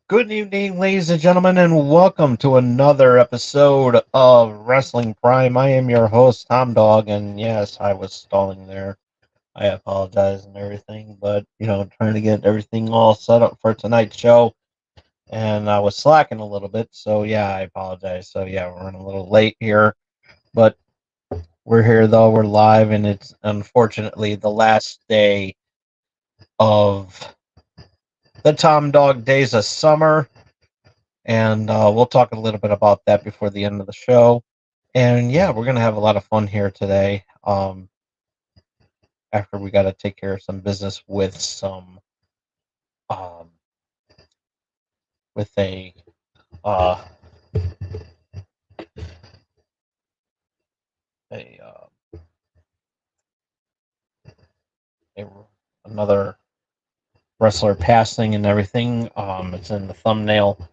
Good evening, ladies and gentlemen, and welcome to another episode of Wrestling Prime. I am your host, Tom Dog, and yes, I was stalling there. I apologize and everything, but trying to get everything all set up for tonight's show, and I was slacking a little bit, so yeah, I apologize. So yeah, we're running a little late here, but we're here though, we're live, and it's unfortunately the last day of the Tom Dog Days of Summer. And we'll talk a little bit about that before the end of the show. And yeah, we're gonna have a lot of fun here today. After we got to take care of some business with um, with uh, a, a another wrestler passing and everything. It's in the thumbnail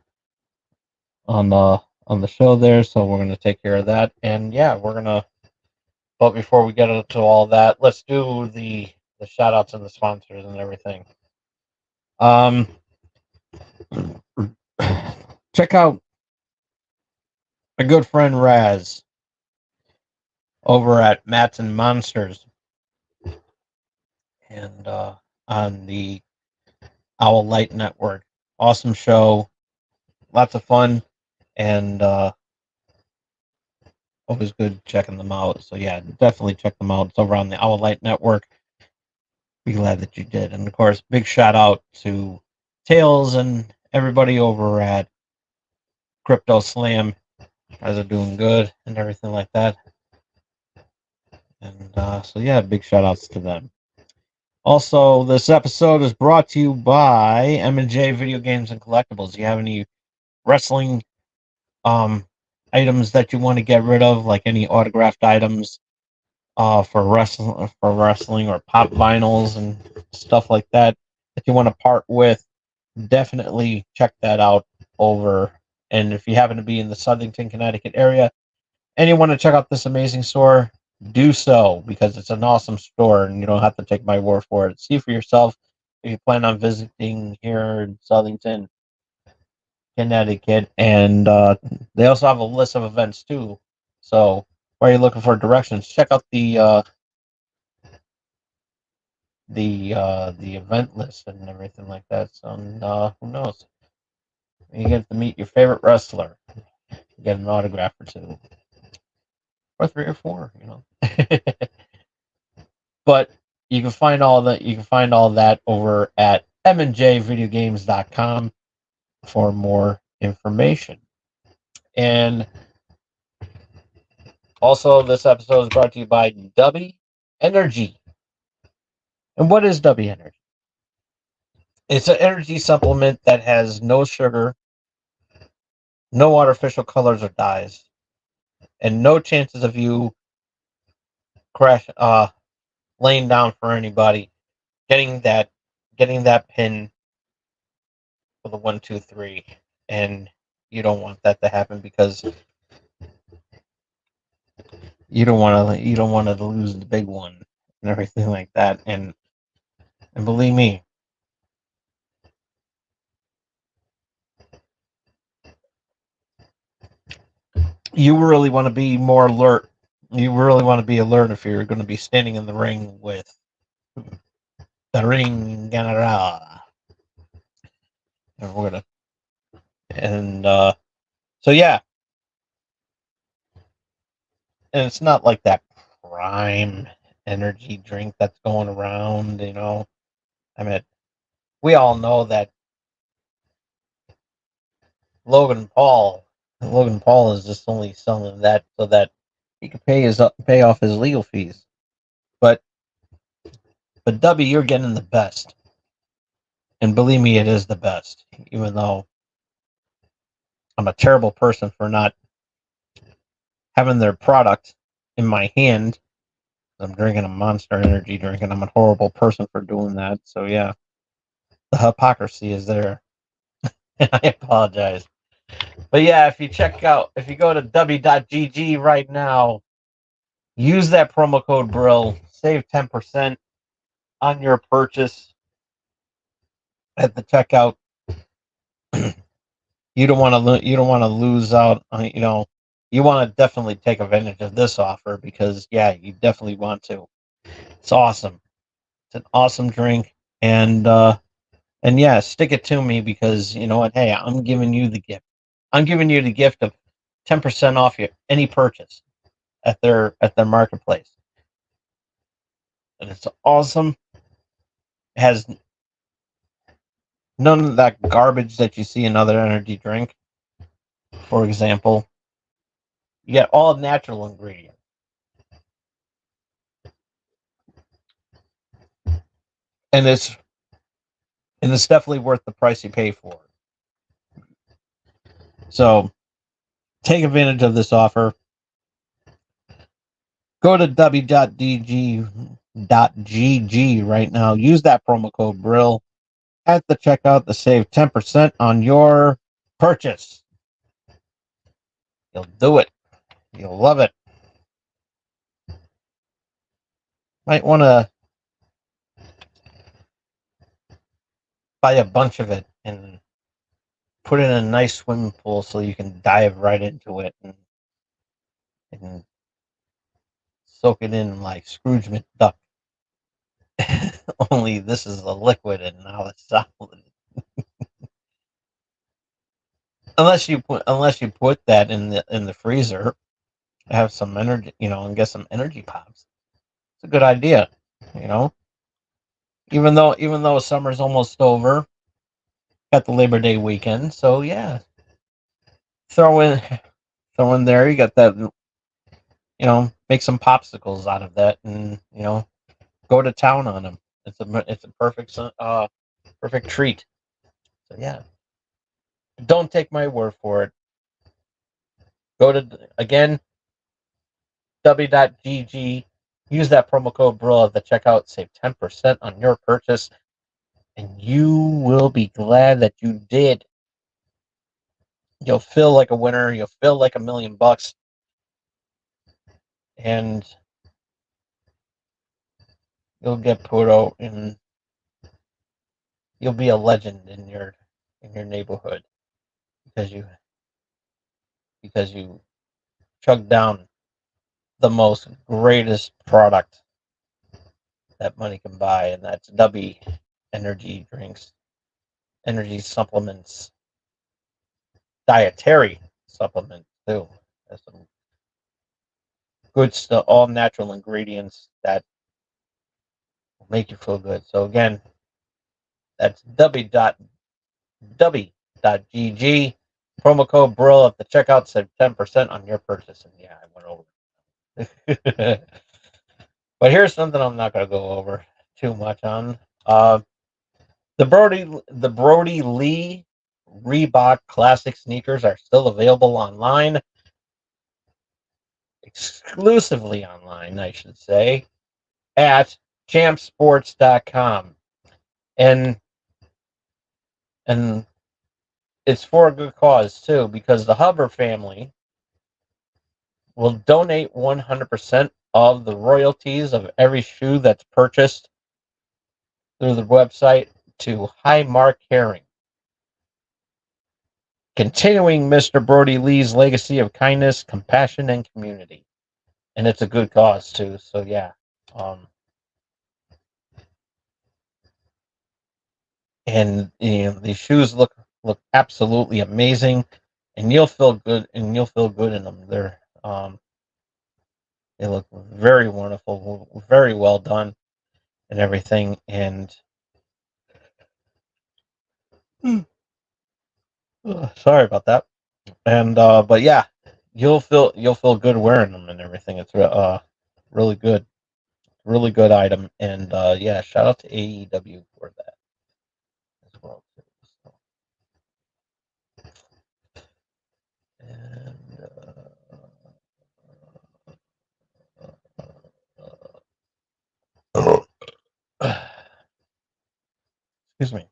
on the show there, so we're gonna take care of that. And yeah, we're gonna. But before we get into all that, let's do the shout outs and the sponsors and everything. Um, check out my good friend Raz over at Mats and Monsters and on the Owl Light Network. Awesome show, lots of fun, and always good checking them out. So yeah, definitely check them out. It's over on the Owl Light Network. Be glad that you did, and of course, big shout out to Tails and everybody over at Crypto Slam. You guys are doing good and everything like that. And so yeah, big shout outs to them. Also, this episode is brought to you by M&J Video Games and Collectibles. Do you have any wrestling items that you want to get rid of, like any autographed items for wrestling or pop vinyls and stuff like that you want to part with? Definitely check that out over. And if you happen to be in the Southington, Connecticut area and you want to check out this amazing store, do so, because it's an awesome store and you don't have to take my word for it. See for yourself if you plan on visiting here in Southington, Connecticut. And they also have a list of events too. So while you're looking for directions, check out the event list and everything like that. So who knows? You get to meet your favorite wrestler, get an autograph or two, or three or four. But you can find all that over at mnjvideogames.com for more information. And also, this episode is brought to you by Dubby Energy. And what is Dubby Energy? It's an energy supplement that has no sugar, no artificial colors or dyes, and no chances of you crash laying down for anybody getting that pin for the 1, 2, 3, and you don't want that to happen because you don't want to lose the big one and everything like that. And believe me, you really want to be more alert. You really want to be alert if you're going to be standing in the ring with the ring general. And we're gonna and so yeah, and it's not like that prime energy drink that's going around. I mean, we all know that Logan Paul. Logan Paul is just only selling that so that he can pay off his legal fees. But W, you're getting the best, and believe me, it is the best. Even though I'm a terrible person for not having their product in my hand, I'm drinking a Monster Energy drink, and I'm a horrible person for doing that. So yeah, the hypocrisy is there. I apologize. But yeah, if you go to w.gg right now, use that promo code Brill, save 10% on your purchase at the checkout. You don't want to lose out on, you want to definitely take advantage of this offer because yeah, you definitely want to. It's awesome. It's an awesome drink and yeah, stick it to me because you know what? Hey, I'm giving you the gift. I'm giving you the gift of 10% off your any purchase at their marketplace. And it's awesome. It has none of that garbage that you see in other energy drink. For example, you get all natural ingredients. And it's definitely worth the price you pay for it. So take advantage of this offer. Go to w.gg right now. Use that promo code Brill at the checkout to save 10% on your purchase. You'll do it. You'll love it. Might want to buy a bunch of it and put it in a nice swimming pool so you can dive right into it and soak it in like Scrooge McDuck. Only this is a liquid and now it's solid. Unless you put that in the freezer, have some energy, and get some energy pops. It's a good idea, you know. Even though summer's almost over, got the Labor Day weekend, so yeah, throw in throw in there. You got that, make some popsicles out of that, and go to town on them. It's a perfect treat. So yeah, don't take my word for it. Go to again w.gg. Use that promo code Brill at the checkout. Save 10% on your purchase, and you will be glad that you did. You'll feel like a winner. You'll feel like $1,000,000, and you'll get put out in. You'll be a legend in your neighborhood because you chugged down the most greatest product that money can buy, and that's W energy drinks, energy supplements, dietary supplements too. There's some good stuff, all natural ingredients that will make you feel good. So again, that's w.gg. Promo code Brill at the checkout, save 10% on your purchase. And yeah, I went over. But here's something I'm not going to go over too much on. The Brody Lee Reebok Classic sneakers are still available online, exclusively online, I should say, at champsports.com. And it's for a good cause too, because the Hubbard family will donate 100% of the royalties of every shoe that's purchased through the website to Highmark Herring, continuing Mr. Brody Lee's legacy of kindness, compassion, and community. And it's a good cause too. So yeah, and these shoes look absolutely amazing, and you'll feel good, in them. They look very wonderful, very well done, and everything. And sorry about that. And but yeah, you'll feel good wearing them and everything. It's really good item. And yeah, shout out to AEW for that as well too. So, and excuse me.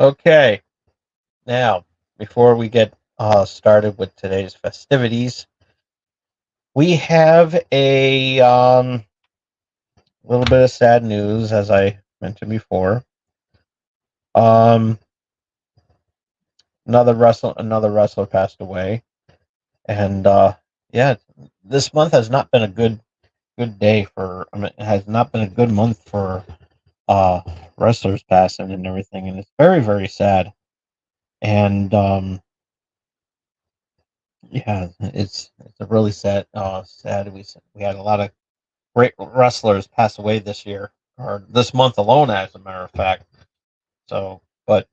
Okay, now before we get started with today's festivities, we have a little bit of sad news, as I mentioned before. Um, another wrestler passed away, and yeah, this month has not been a good day for. I mean, it has not been a good month for uh wrestlers passing and everything, and it's very sad. And yeah, it's a really sad. We had a lot of great wrestlers pass away this year, or this month alone, as a matter of fact. So, but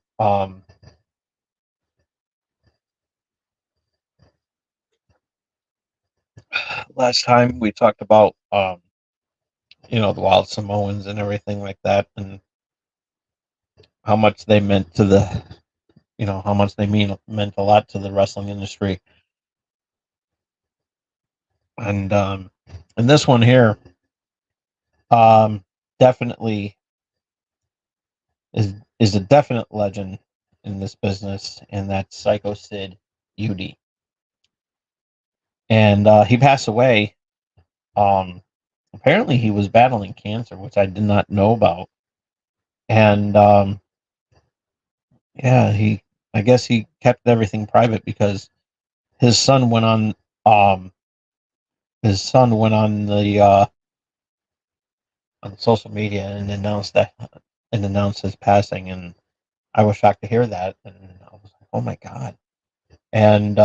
last time we talked about the Wild Samoans and everything like that, and how much they meant to the how much they meant a lot to the wrestling industry. And this one here, um definitely is a definite legend in this business, and that's Psycho Sid Udi. And he passed away. Apparently he was battling cancer, which I did not know about. And yeah, I guess he kept everything private because his son went on um the on social media and announced his passing. And I was shocked to hear that, and I was like, oh my god. And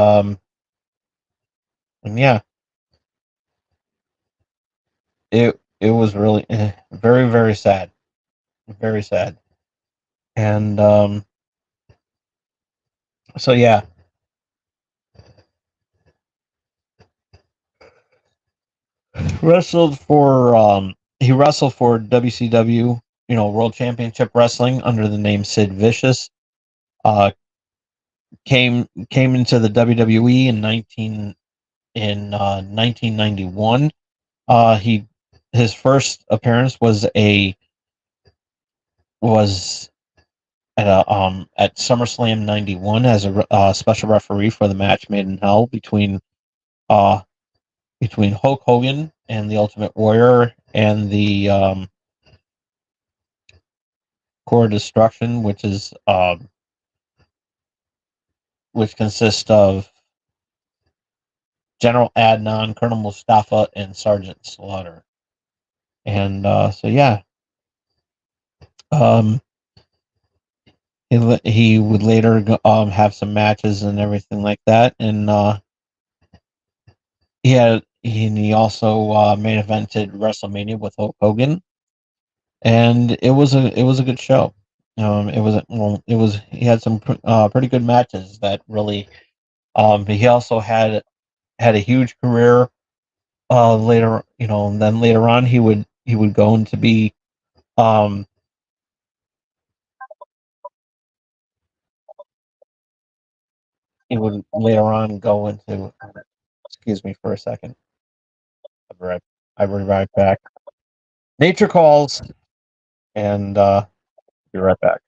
yeah, it was really very sad, very sad. And so yeah, wrestled for he wrestled for WCW, World Championship Wrestling under the name Sid Vicious. Uh, came into the WWE in 1991. He his first appearance was at SummerSlam '91 as a special referee for the match made in hell uh between Hulk Hogan and the Ultimate Warrior and the Core Destruction, which consists of General Adnan, Colonel Mustafa, and Sergeant Slaughter. And so yeah, um, he would later have some matches and everything like that, and he also main evented WrestleMania with Hulk Hogan, and it was a good show. He had some pretty good matches that really. He also had a huge career later, and then later on he would go into be um he would later on go into excuse me for a second. I'll be right back. Nature calls, and be right back.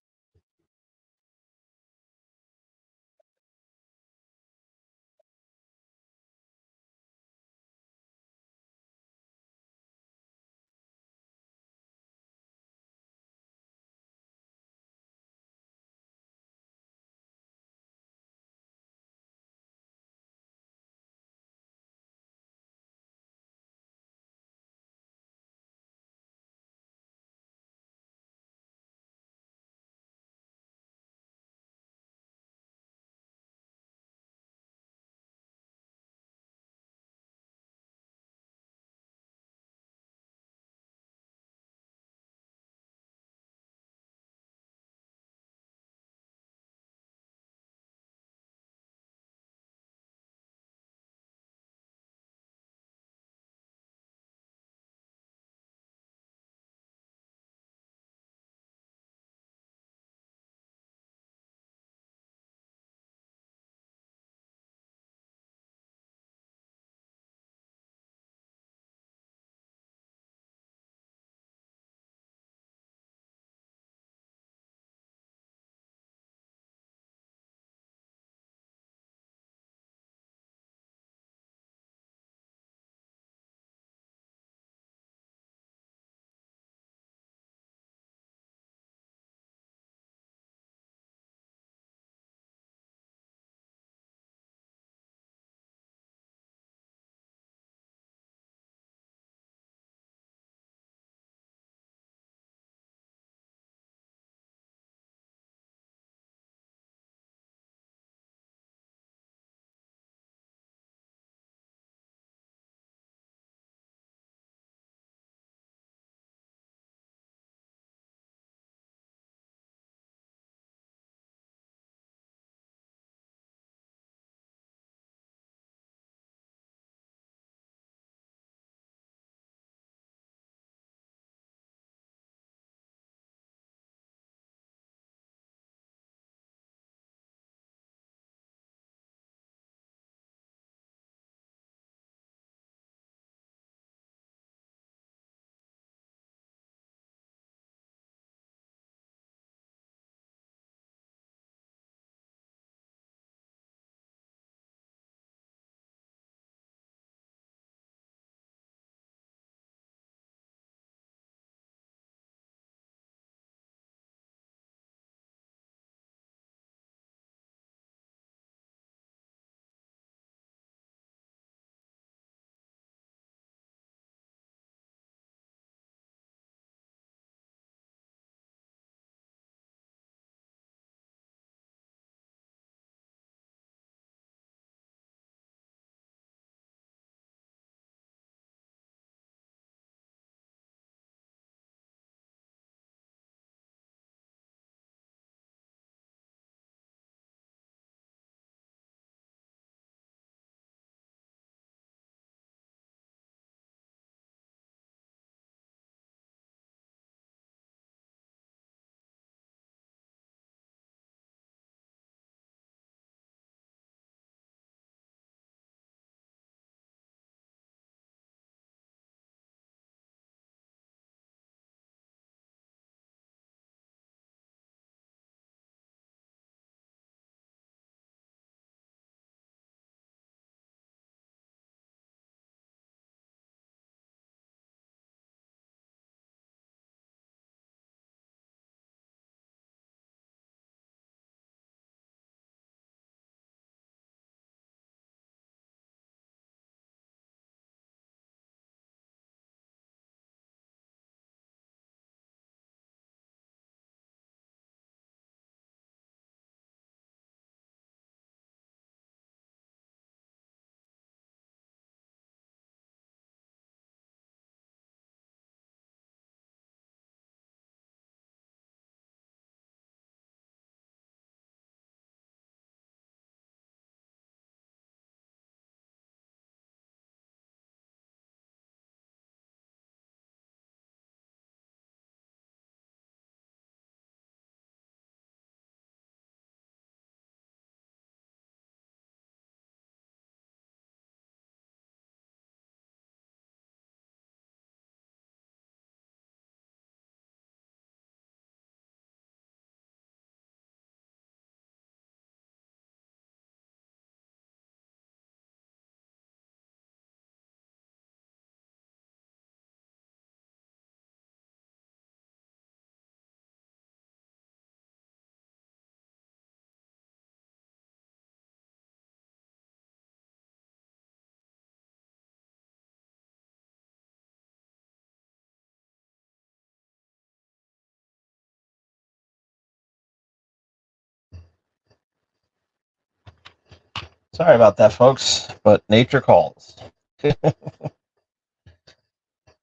Sorry about that, folks, but nature calls.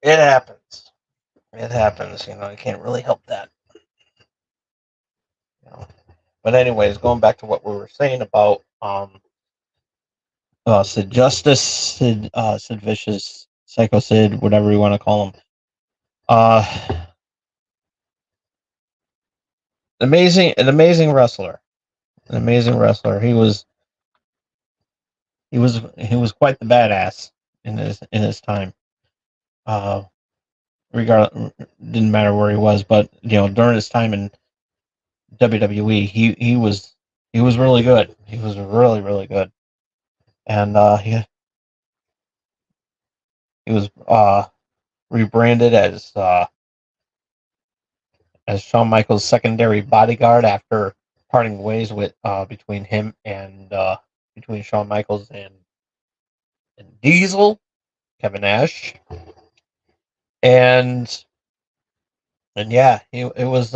It happens. It happens. I can't really help that. You know. But anyways, going back to what we were saying about Sid Justice, Sid Vicious, Psycho Sid, whatever you want to call him. Uh, an amazing wrestler, an amazing wrestler. He was quite the badass in his time. Uh, didn't matter where he was, but during his time in WWE, he was really good. He was really really good, and he was rebranded as Shawn Michaels' secondary bodyguard after parting ways with between him and between Shawn Michaels and Diesel, Kevin Nash, and yeah, it was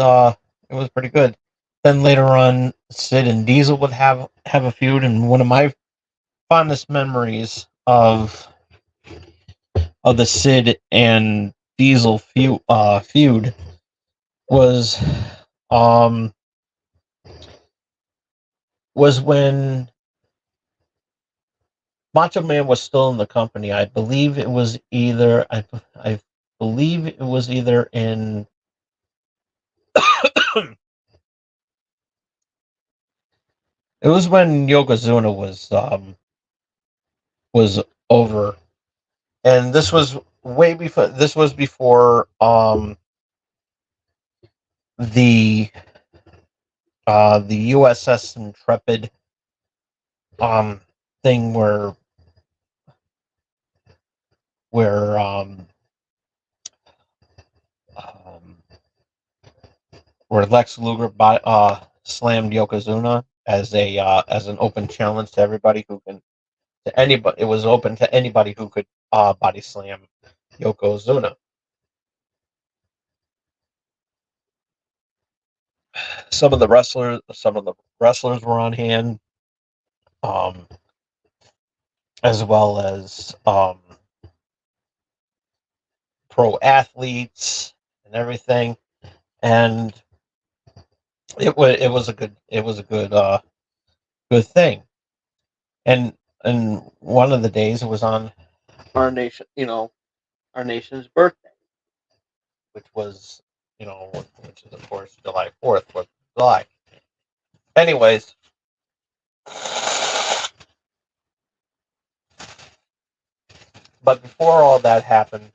pretty good. Then later on, Sid and Diesel would have a feud, and one of my fondest memories of the Sid and Diesel feud was um was when Macho Man was still in the company. I believe it was either I believe it was either in it was when Yokozuna was over, and this was before the the USS Intrepid um thing where um where Lex Luger slammed Yokozuna as an open challenge to everybody who can to anybody. It was open to anybody who could body slam Yokozuna. Some of the wrestlers were on hand, um, as well as pro athletes and everything, and it was a good thing. And one of the days it was on our nation, our nation's birthday, which was which is of course July 4th, 4th of July. Anyways, but before all that happened,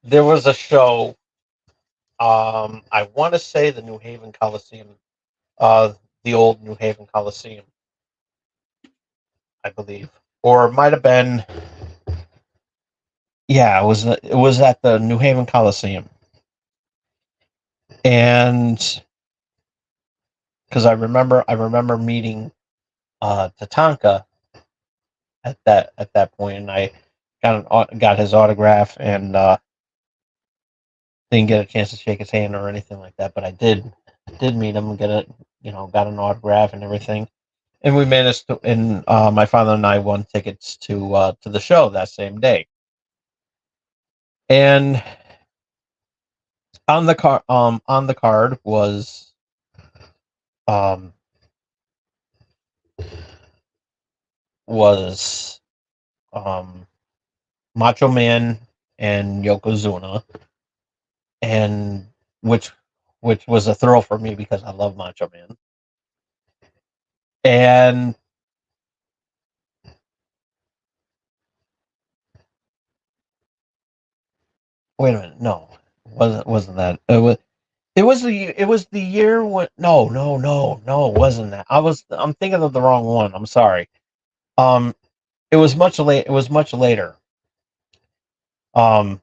there was a show. I want to say the New Haven Coliseum, uh, the old New Haven Coliseum, I believe, or it might have been. Yeah, it was at the New Haven Coliseum, and because I remember meeting Tatanka at that point, and I got his autograph, and didn't get a chance to shake his hand or anything like that, but I did meet him and got an autograph and everything. And we managed to, and my father and I won tickets to the show that same day. And on the card um was um Macho Man and Yokozuna, and which which was a thrill for me because I love Macho Man. And wait a minute, no, wasn't that it was the year when no, it wasn't that. I'm thinking of the wrong one. I'm sorry. Um, it was much later. Um,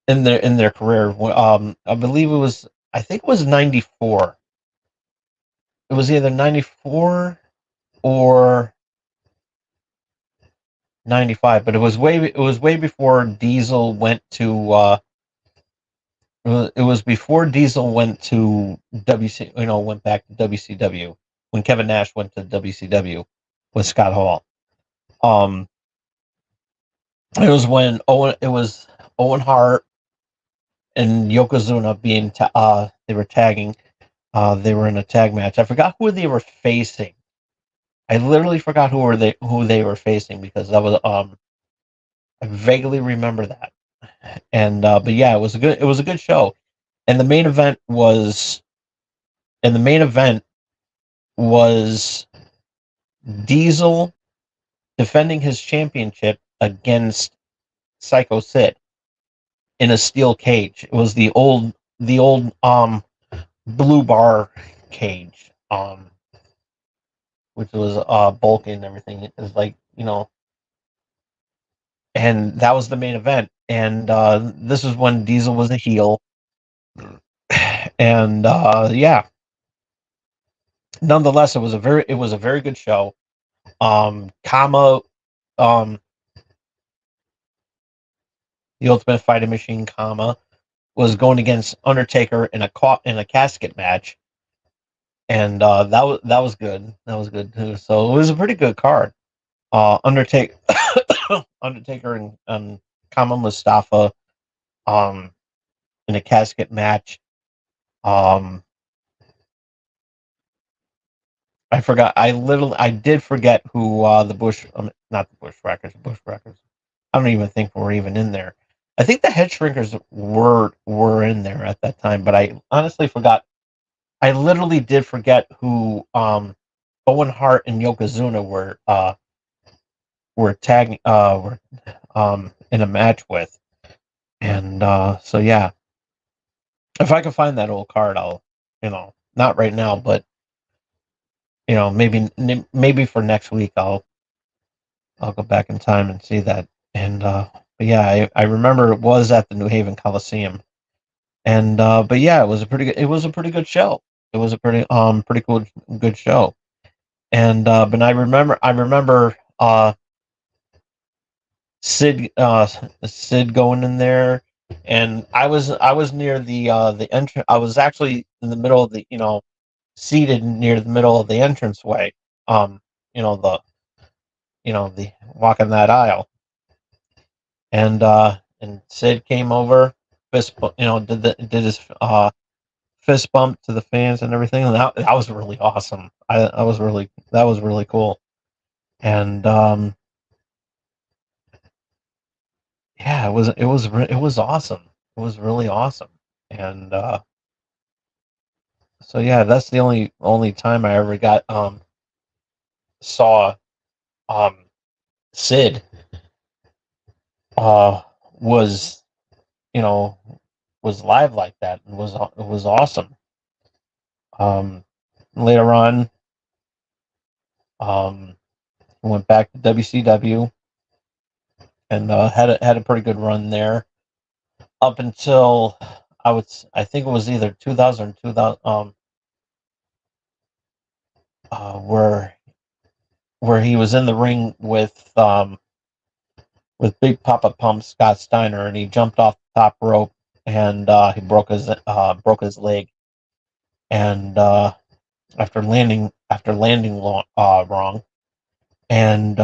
in their career. I believe it was. I think it was '94. It was either '94 or '95, but it was way before Diesel went to. It was before Diesel went to WC. Went back to WCW when Kevin Nash went to WCW. with Scott Hall. Um, it was when Owen Hart and Yokozuna they were tagging. They were in a tag match. I forgot who they were facing. I literally forgot who they were facing because that was I vaguely remember that. And but yeah, it was a good show. And the main event was Diesel defending his championship against Psycho Sid in a steel cage. It was the old blue bar cage, which was bulky and everything. It was like, and that was the main event. And this was when Diesel was a heel. And yeah, nonetheless, it was a very good show. Kama, um, the Ultimate Fighting Machine, Kama was going against Undertaker in a casket match, and that was good. That was good too. So it was a pretty good card. Undertaker, Undertaker and Kama Mustafa, um, in a casket match. Um, I forgot. I did forget who the not the Bushwhackers. Bushwhackers. I don't even think were even in there. I think the Head Shrinkers were in there at that time, but I honestly forgot. I literally did forget who Owen Hart and Yokozuna were tagging were in a match with, and so yeah, if I can find that old card, I'll not right now, but maybe for next week I'll go back in time and see that. And but yeah, I remember it was at the New Haven Coliseum. And but yeah, it was a pretty good show. It was a pretty cool good show. And but I remember Sid going in there, and I was near the entrance. I was actually in the middle of the seated near the middle of the entranceway. You know the the walking that aisle. And Sid came over, did his fist bump to the fans and everything, and that was really awesome. That was really cool. And yeah, it was awesome. It was really awesome. And so yeah, that's the only time I ever got saw um Sid uh was you know was live like that. It was awesome. Um, Later on, um, went back to WCW and had a pretty good run there up until I think it was either 2000 or 2000 where he was in the ring with Big Papa Pump Scott Steiner, and he jumped off the top rope and he broke his leg, and after landing wrong, and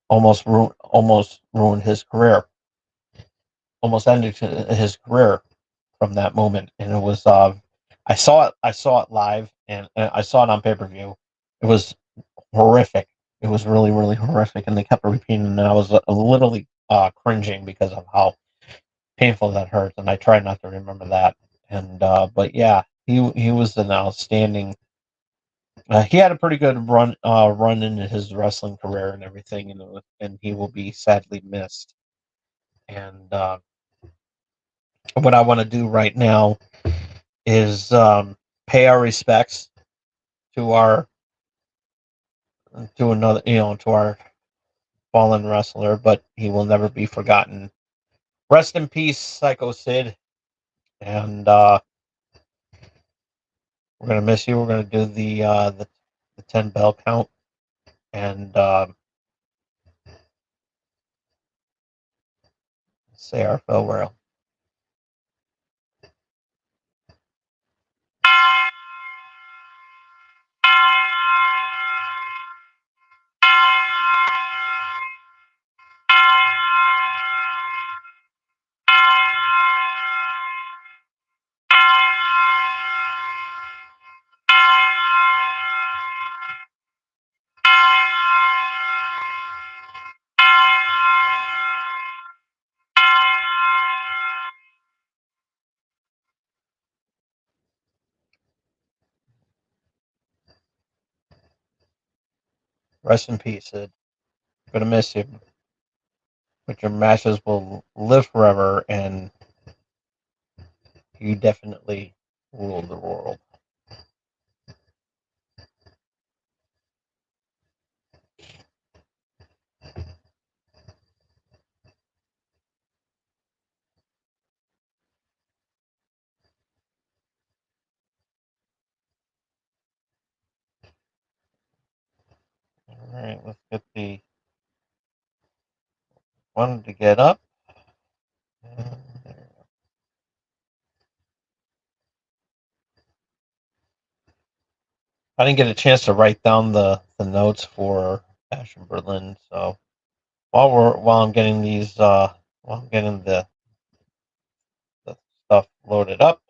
almost ruined his career, almost ended his career from that moment. And it was I saw it live, and I saw it on pay-per-view. It was horrific. It was really horrific, and they kept repeating, and I was literally cringing because of how painful that hurts, and I try not to remember that. And but yeah, he was an outstanding. He had a pretty good run in his wrestling career and everything, and he will be sadly missed. And what I want to do right now is pay our respects to our to another to our fallen wrestler, but he will never be forgotten. Rest in peace, Psycho Sid. And we're gonna miss you. We're gonna do the 10 bell count, and say our farewell. Rest in peace, Sid. Gonna miss you, but your matches will live forever, and you definitely ruled the world. All right, let's get the one to get up. I didn't get a chance to write down the notes for Ash in Berlin, so while I'm getting these while I'm getting the stuff loaded up,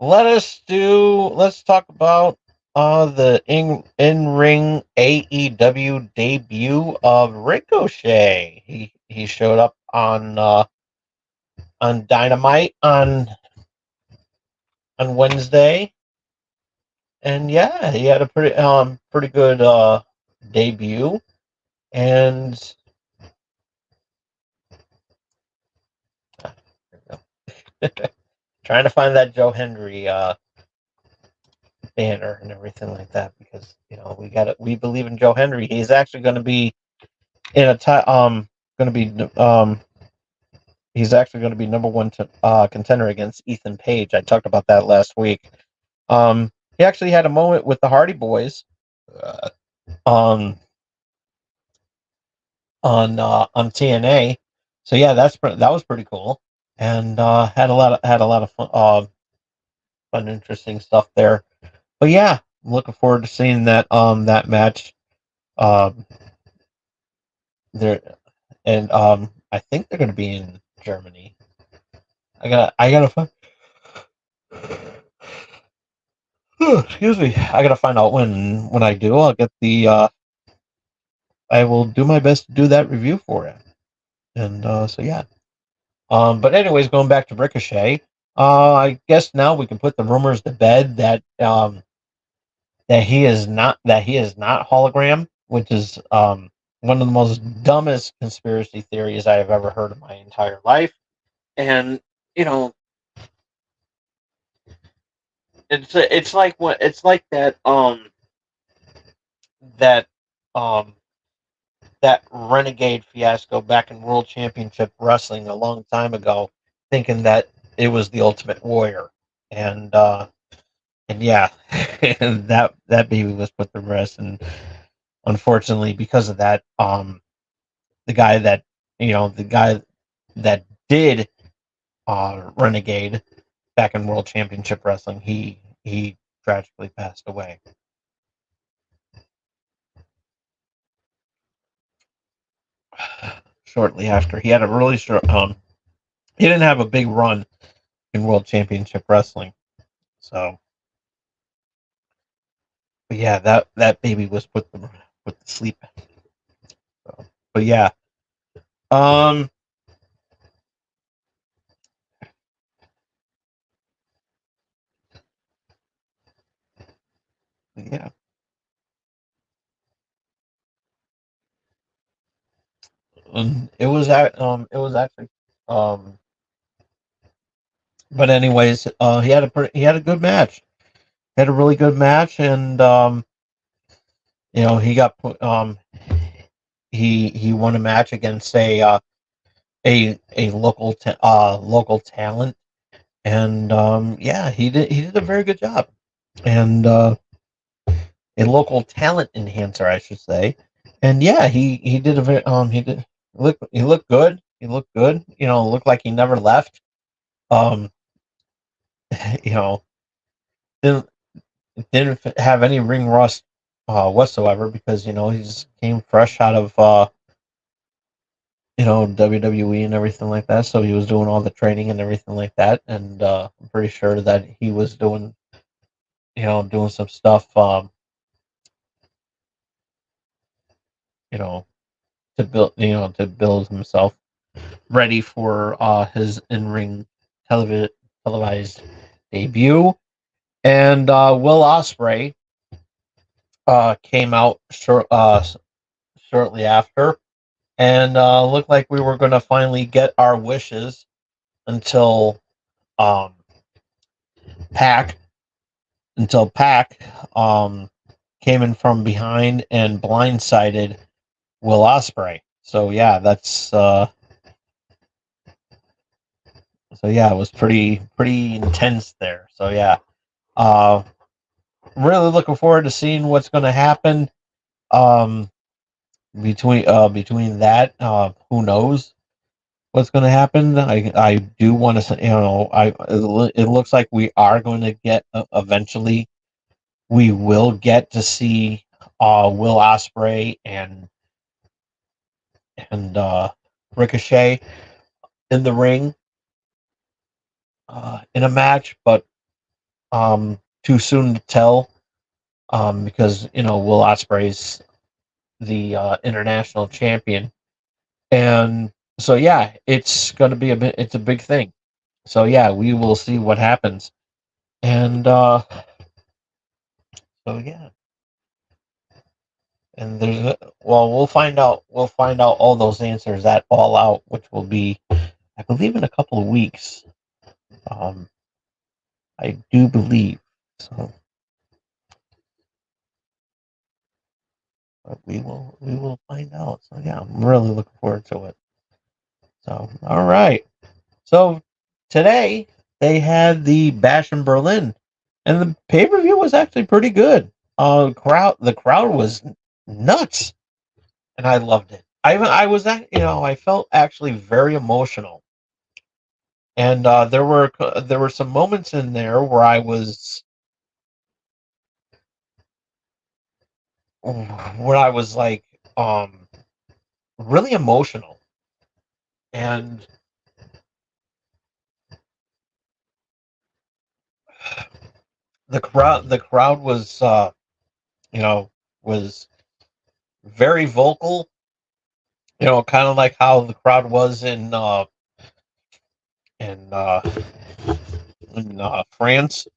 let's talk about the in ring AEW debut of Ricochet. He showed up on Dynamite on Wednesday, and yeah, he had a pretty good debut, and trying to find that Joe Hendry banner and everything like that, because we believe in Joe Hendry. He's actually going to be in a going to be he's actually going to be number one contender against Ethan Page. I talked about that last week. He actually had a moment with the Hardy Boys on on TNA. So yeah, that was pretty cool, and had a lot of fun, interesting stuff there. But yeah, I'm looking forward to seeing that match. Um, there and I think they're going to be in Germany. I gotta find. Excuse me. I gotta find out when I do. I'll get the. I will do my best to do that review for it. And so yeah. But anyways, going back to Ricochet, I guess now we can put the rumors to bed that he is not hologram, which is one of the most dumbest conspiracy theories I have ever heard in my entire life. And you know, it's like what it's like that um that renegade fiasco back in World Championship Wrestling a long time ago, thinking that it was the Ultimate Warrior, and and yeah, and that baby was put to rest, and unfortunately, because of that, the guy that the guy that did renegade back in World Championship Wrestling, he tragically passed away. Shortly after, he had a really short he didn't have a big run in World Championship Wrestling. So, but yeah, that baby was put to sleep. So, but yeah, um, yeah, it was actually, um, but anyways, he had a good match. He had a really good match, and he got put, he won a match against a local talent, and yeah, he did a very good job, and a local talent enhancer, I should say. And yeah, he did a very he looked good. He looked good. Looked like he never left. Um, you know, didn't didn't have any ring rust whatsoever, because he's came fresh out of WWE and everything like that. So he was doing all the training and everything like that, and I'm pretty sure that he was doing some stuff you know to build himself ready for his in-ring televised debut. And Will Ospreay came out shortly after, and looked like we were going to finally get our wishes until um, Pac Pac came in from behind and blindsided Will Ospreay. So yeah, it was pretty intense there. So yeah, uh, really looking forward to seeing what's going to happen. Um, between that, who knows what's going to happen? I do want to, it looks like we are going to get eventually. We will get to see Will Ospreay and Ricochet in the ring in a match, but too soon to tell because Will Ospreay's the international champion, and so yeah, it's going to be it's a big thing. So yeah, we will see what happens, and so yeah, and we'll find out all those answers at All Out, which will be, I believe, in a couple of weeks. Um, I do believe so. But we will find out. So yeah, I'm really looking forward to it. So all right. So today they had the Bash in Berlin, and the pay per view was actually pretty good. The crowd was nuts, and I loved it. I was I felt actually very emotional, and there were some moments in there where I was like really emotional, and the crowd was you know was very vocal, kind of like how the crowd was in uh, in France,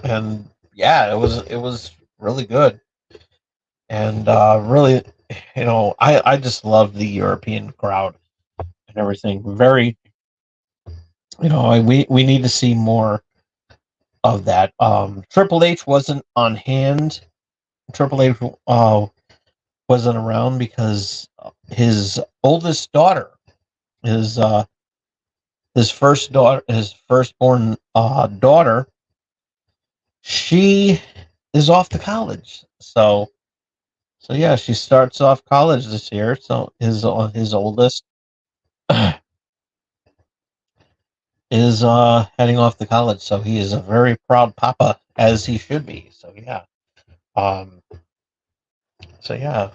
and yeah, it was really good, and really, I just love the European crowd and everything. Very, we need to see more of that. Triple H wasn't on hand. Triple H wasn't around because his oldest daughter, his his firstborn daughter, she is off to college. So yeah, she starts off college this year. So his oldest is heading off to college. So he is a very proud papa, as he should be. So yeah, um, so yeah,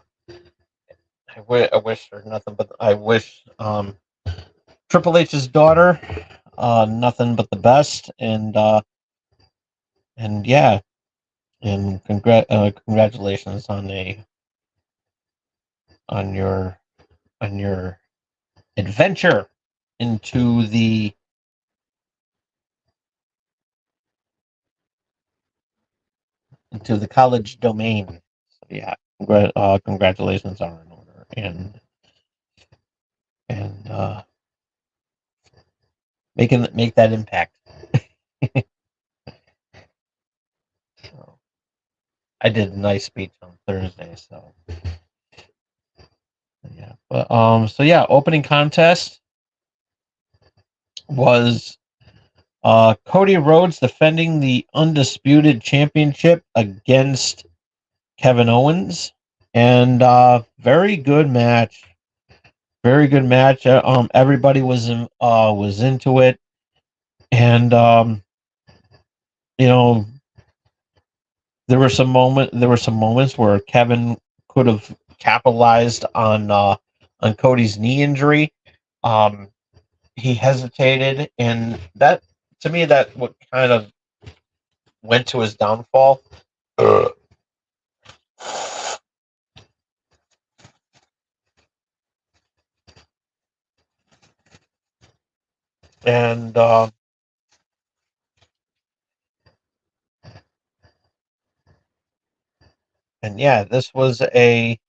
I wish her nothing but I wish Triple H's daughter nothing but the best, and yeah, and congratulations on your on your adventure into the college domain. So yeah, congratulations are in order, and make that impact. So I did a nice speech on Thursday, so yeah. But so yeah, opening contest was Cody Rhodes defending the undisputed championship against Kevin Owens, and very good match. Very good match. Everybody was into it, and you know, there were some moments where Kevin could have capitalized on Cody's knee injury. Um, he hesitated, and that to me that what kind of went to his downfall. And And yeah, this was a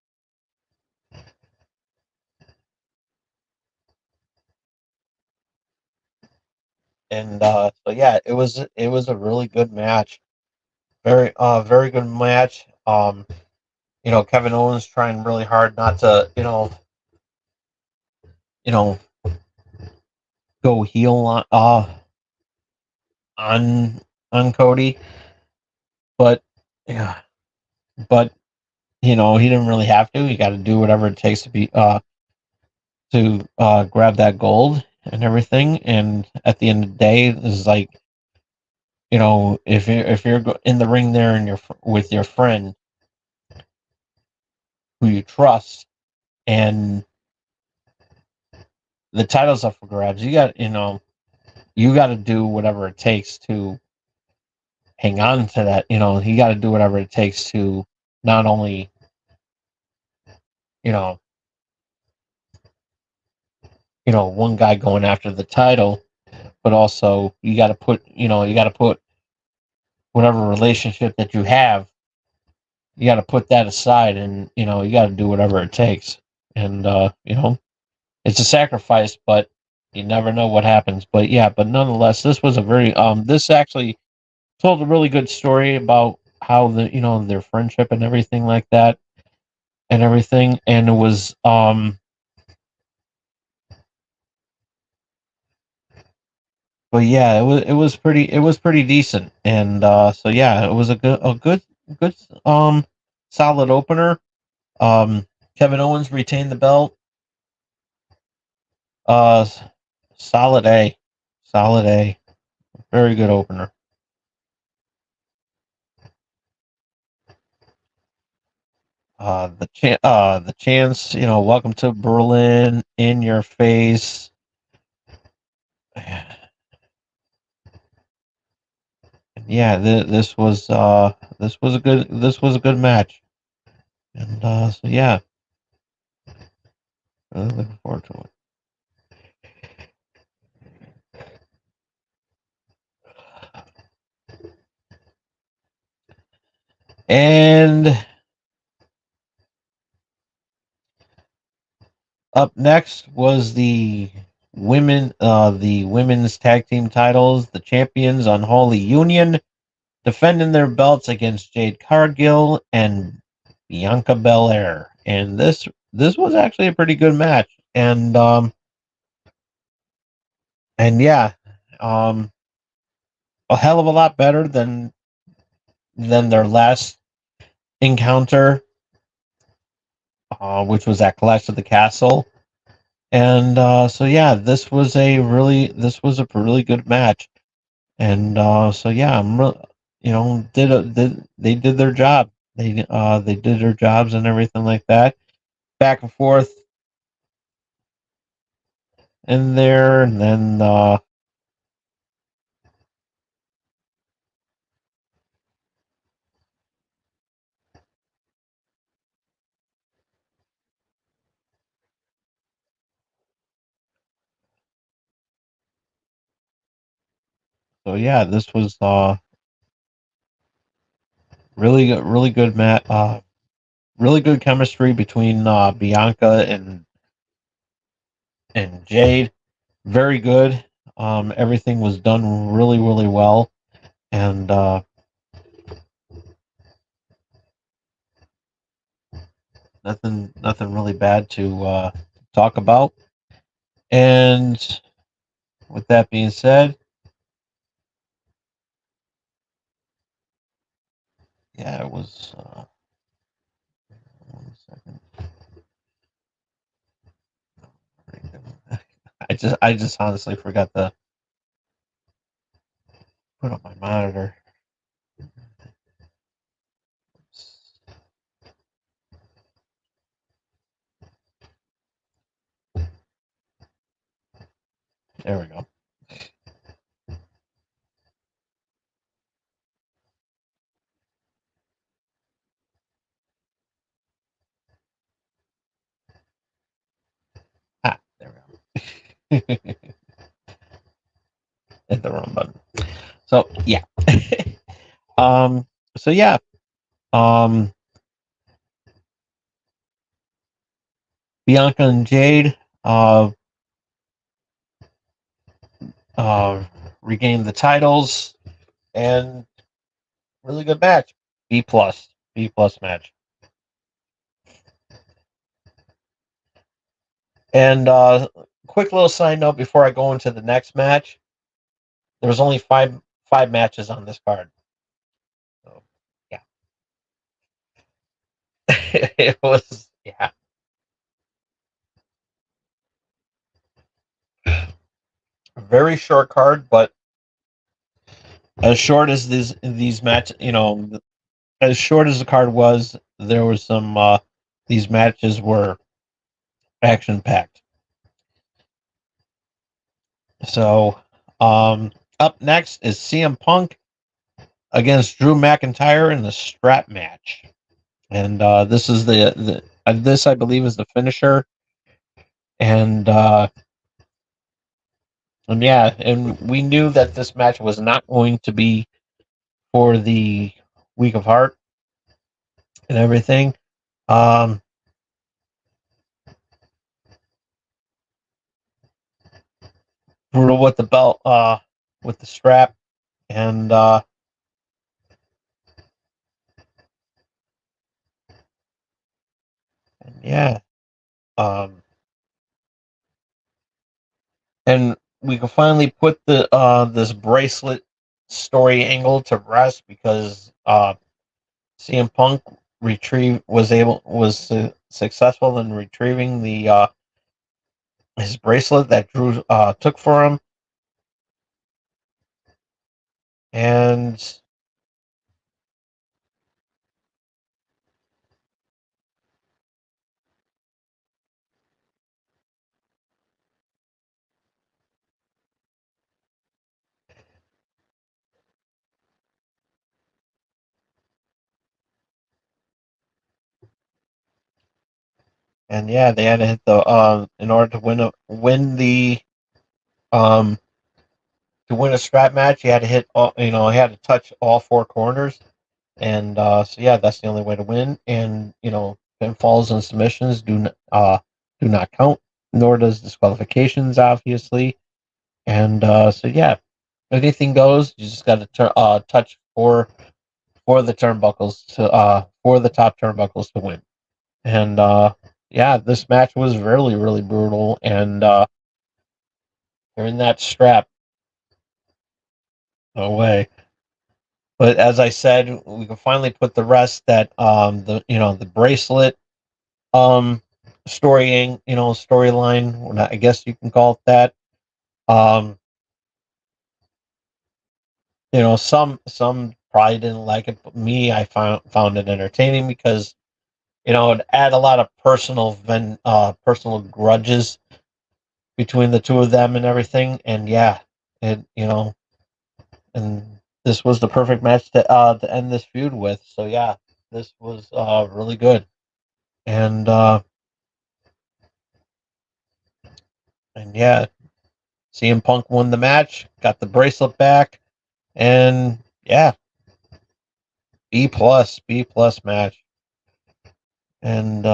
and so yeah, it was a really good match. Very good match. Kevin Owens trying really hard not to, you know, go heel on on Cody, but yeah, but he didn't really have to. He got to do whatever it takes to grab that gold and everything. And at the end of the day, this is like, if you're in the ring there and you're with your friend who you trust, and the title's up for grabs, you got to do whatever it takes to hang on to that. You got to do whatever it takes to not only, you know, one guy going after the title, but also you got to put whatever relationship that you have, you got to put that aside, and you got to do whatever it takes. And it's a sacrifice, but you never know what happens. But yeah, but nonetheless, this actually told a really good story about how their friendship and everything like that and everything. And it was but yeah, it was pretty decent. And so yeah, it was a good solid opener. um Kevin Owens retained the belt. uh Solid A. Solid A. Very good opener. The chance, welcome to Berlin, in your face. Yeah, this was a good match. And so yeah, really looking forward to it. And up next was the women's tag team titles. The champions, Unholy Union, defending their belts against Jade Cargill and Bianca Belair. And this was actually a pretty good match. And yeah, um, a hell of a lot better than their last encounter, which was at Clash of the Castle. And so yeah, this was a really good match. And so yeah, they did their job. They did their jobs and everything like that. Back and forth in there, and then so yeah, this was really good match. Really good chemistry between Bianca and Jade. Very good. Everything was done really well, and nothing really bad to talk about. And with that being said, yeah, it was. 1 second. I just honestly forgot to put up my monitor. There we go. There we go. Hit the wrong button. So yeah. um. So yeah. Um. Bianca and Jade uh, regained the titles, and really good match. B plus match. And quick little side note before I go into the next match, there was only five matches on this card. So yeah, it was a very short card, but as short as these matches, as short as the card was, there was some these matches were action packed. So up next is CM Punk against Drew McIntyre in the strap match, and this is the this I believe is the finisher, and yeah, and we knew that this match was not going to be for the Week of Heart and everything. Um, Brutal with the belt, with the strap, and yeah, um, and we can finally put the this bracelet story angle to rest because CM Punk was successful in retrieving the his bracelet that Drew took for him, and yeah, they had to hit the in order to um win a strap match, you had to hit all, you had to touch all four corners, and so yeah, that's the only way to win. And pinfalls and submissions do not count, nor does disqualifications, obviously. And so yeah, anything goes. You just got to touch for the turnbuckles to for the top turnbuckles to win. And yeah, this match was really really brutal, and during that strap, no way. But as I said, we can finally put the rest that the bracelet um storyline. I guess you can call it that. Um, some probably didn't like it, but me, I found it entertaining because it add a lot of personal grudges between the two of them and everything. And yeah, it and this was the perfect match to end this feud with. So yeah, this was really good. And yeah, CM Punk won the match, got the bracelet back, and yeah, B plus match. And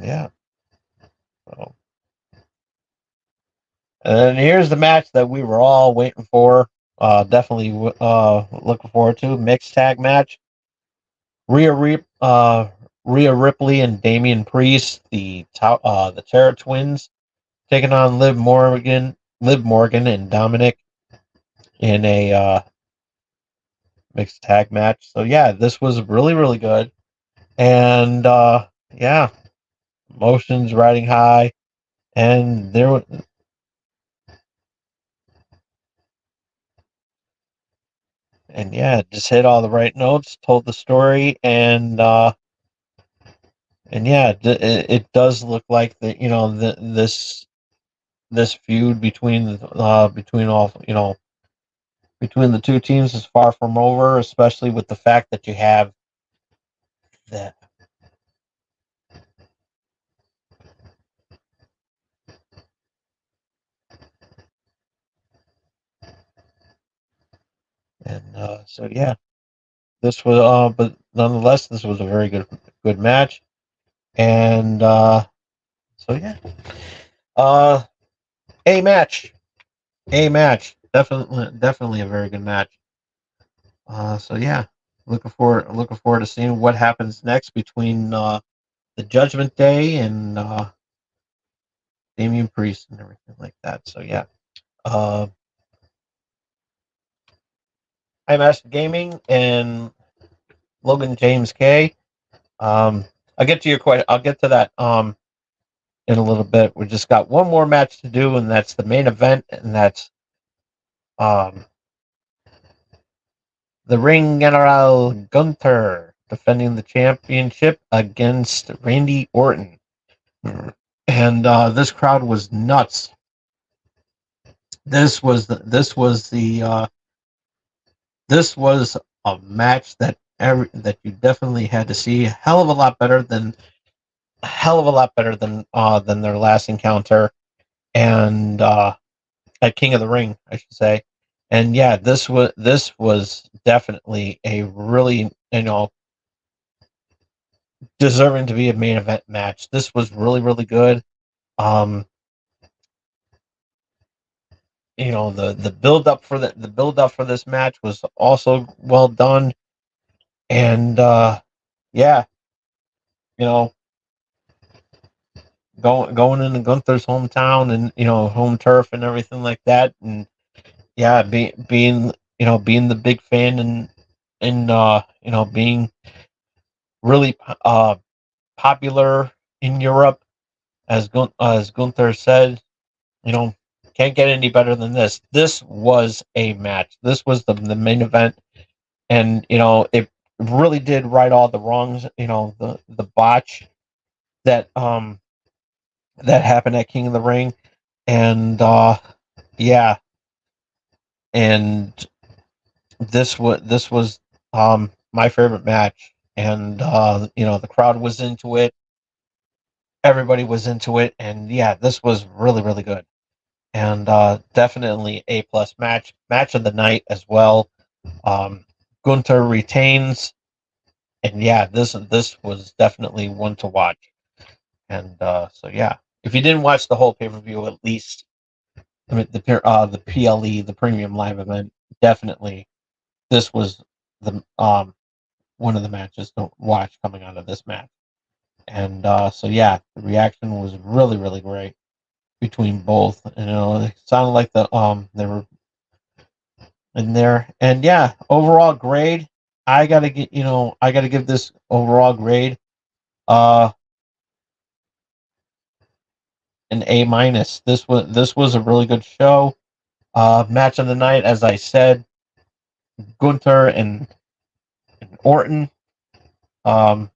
yeah, so, and here's the match that we were all waiting for. Definitely looking forward to mixed tag match. Rhea Rip, Rhea Ripley and Damian Priest, the Terror Twins, taking on Liv Morgan and Dominic in a mixed tag match. So yeah, this was really really good, and yeah, emotions riding high, and and yeah, just hit all the right notes, told the story, and yeah, it does look like that. This feud between all between the two teams is far from over, especially with the fact that you have that. And so yeah, this was but nonetheless, this was a very good match. And so yeah, uh, a match, definitely a very good match. So yeah, looking forward to seeing what happens next between the Judgment Day and Damian Priest and everything like that. So yeah, uh, iMaster Gaming and Logan James K. Um, I'll get to your question. I'll get to that in a little bit. We just got one more match to do, and that's the main event, and that's um, the Ring General Gunther defending the championship against Randy Orton. And this crowd was nuts. This was a match that that you definitely had to see. A hell of a lot better than their last encounter, and at King of the Ring, I should say. And yeah, this was definitely a really deserving to be a main event match. This was really good. Um, the build up for the build up for this match was also well done, and yeah, you know, going into Gunther's hometown and home turf and everything like that, and yeah, being the big fan and being really popular in Europe, as Gunther said, you know, can't get any better than this. This was a match. This was the main event, and it really did right all the wrongs. The botch that that happened at King of the Ring, and yeah, and this was my favorite match, and the crowd was into it. Everybody was into it, and yeah, this was really good, and definitely a plus match of the night as well. Um, Gunther retains, and yeah, this was definitely one to watch. And so yeah, if you didn't watch the whole pay per view, at least the PLE, the Premium Live event, definitely this was the one of the matches to watch coming out of this match. And so yeah, the reaction was really great between both. It sounded like they were in there. And yeah, overall grade, I gotta give this overall grade uh an A minus. This was a really good show. Match of the night, as I said, Gunther and Orton. Um,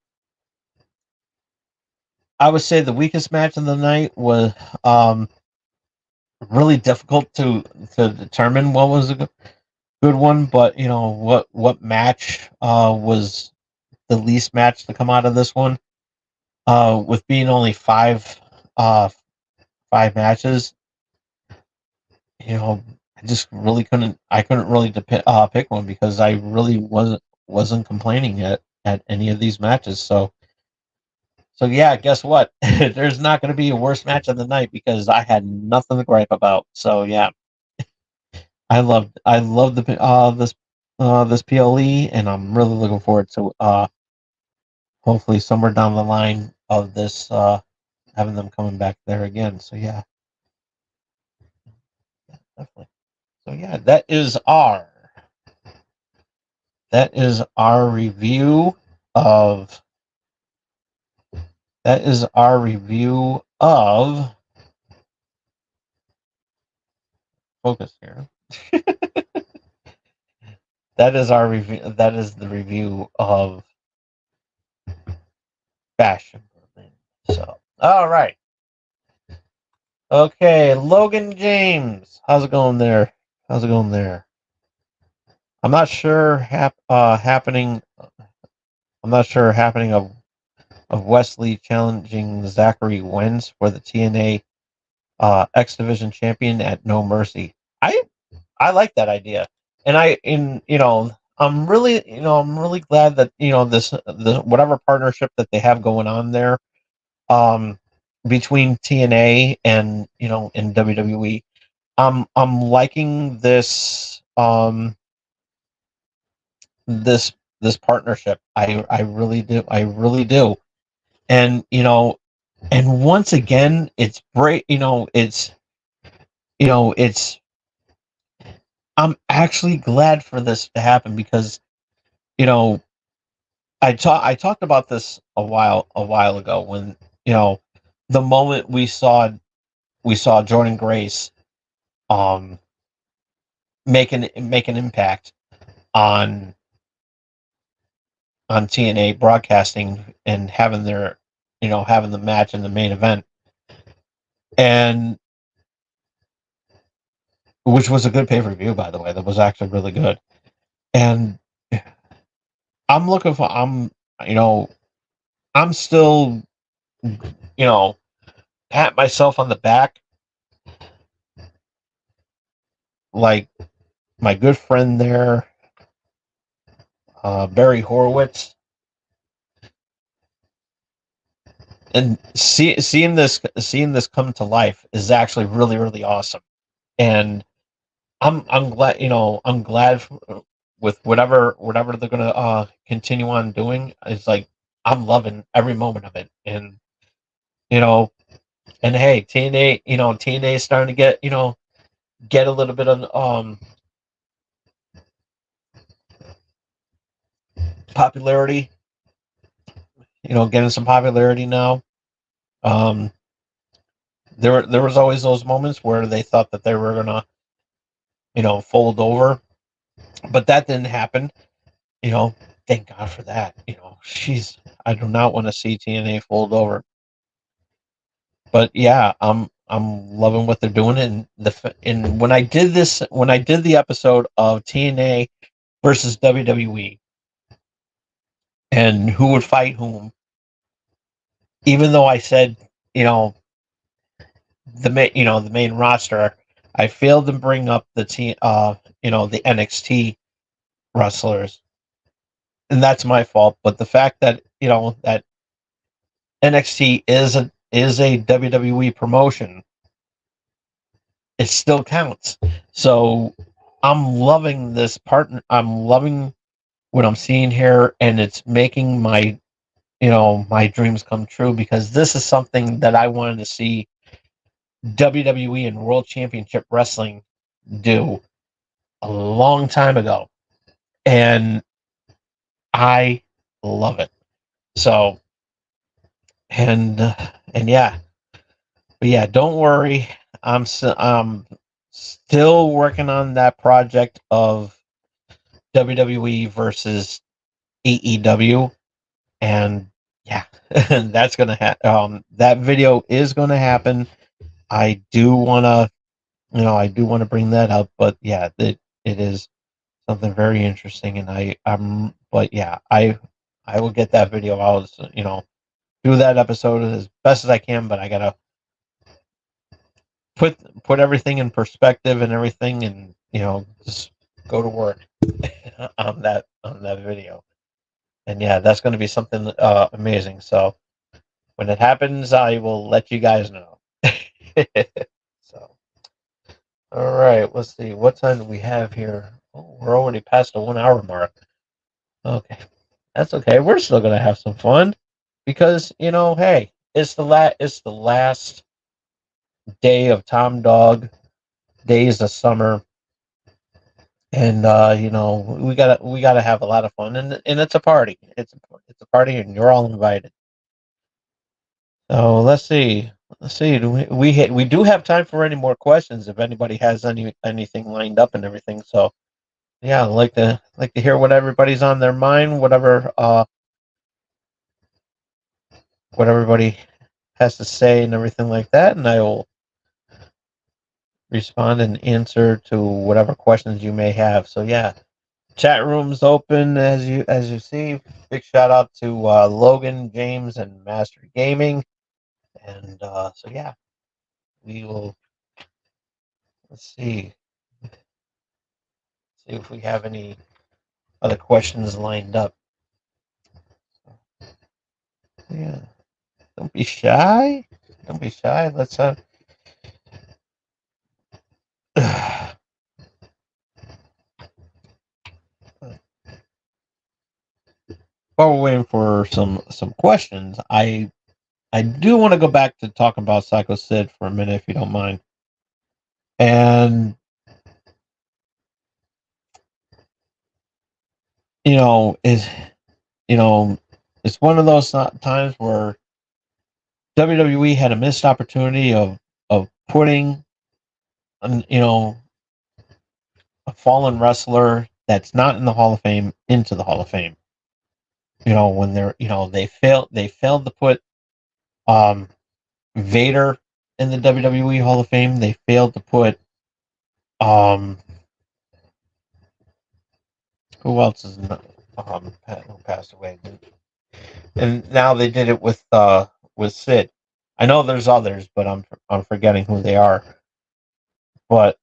I would say the weakest match of the night was really difficult to determine what was a good one, but what match was the least match to come out of this one. With being only uh, five matches, I just really couldn't really pick one because I really wasn't complaining at any of these matches. So yeah, guess what? There's not going to be a worse match of the night because I had nothing to gripe about. So yeah, I love this PLE, and I'm really looking forward to hopefully somewhere down the line of this having them coming back there again. So yeah, definitely. So yeah, that is our review of that is our review of focus here. That is our review. That is the review of Bash in Berlin. So, all right. Okay, Logan James. How's it going there? How's it going there? I'm not sure happening. I'm not sure happening of Wesley challenging Zachary Wentz for the TNA X Division champion at No Mercy. I like that idea. I'm really glad that the whatever partnership that they have going on there, um, between TNA and and WWE. I'm liking this this partnership. I really do. I really do. And and once again, it's great. It's I'm actually glad for this to happen because you know I talked about this a while ago when you know the moment we saw Jordan Grace um make an impact on TNA broadcasting and having the match in the main event, and which was a good pay per view, by the way. That was actually really good. And I'm looking for you know I'm still pat myself on the back like my good friend there, Barry Horowitz, and seeing this come to life is actually really really awesome. And I'm glad with whatever they're gonna continue on doing. It's like I'm loving every moment of it. And you know and hey, TNA is starting to get a little bit of popularity, getting some popularity now. um there was always those moments where they thought that they were gonna fold over, but that didn't happen. you know Thank God for that. She's I do not want to see TNA fold over. But yeah, I'm loving what they're doing. And when I did the episode of TNA versus WWE and who would fight whom, even though I said you know the main roster, I failed to bring up the NXT wrestlers, and that's my fault. But the fact that that NXT is a WWE promotion, it still counts. So I'm loving this partner. I'm loving what I'm seeing here, and it's making my dreams come true because this is something that I wanted to see WWE and World Championship Wrestling do a long time ago, and I love it. So and yeah, but yeah, don't worry. I'm still working on that project of WWE versus AEW, and yeah, that's gonna that video is gonna happen. I do wanna bring that up, but yeah, it is something very interesting, and but yeah, I will get that video out. Do that episode as best as I can, but I gotta put everything in perspective and everything, and just go to work on that video. And yeah, that's going to be something amazing. So when it happens, I will let you guys know. So all right, let's see what time do we have here. Oh, we're already past the 1 hour mark. Okay, that's okay. We're still gonna have some fun because hey, it's the last day of Tom Dog days of summer, and we gotta have a lot of fun, and it's a party. It's a party, and you're all invited. So let's see. Let's see. We do have time for any more questions if anybody has anything lined up and everything. So yeah, I'd like to hear what everybody's on their mind, what everybody has to say and everything like that, and I will respond and answer to whatever questions you may have. So yeah, chat room's open as you see. Big shout out to Logan, James, and Master Gaming, and so yeah, we will. Let's see. See if we have any other questions lined up. Yeah. Don't be shy. Don't be shy. Let's while we're waiting for some questions, I do want to go back to talking about Psycho Sid for a minute, if you don't mind. And you know, is you know, it's one of those times where WWE had a missed opportunity of putting, you know, a fallen wrestler that's not in the Hall of Fame into the Hall of Fame. You know, when they're, they failed to put um Vader in the WWE Hall of Fame. They failed to put um who else is not, who passed away, and now they did it with Sid. I know there's others, but I'm forgetting who they are. But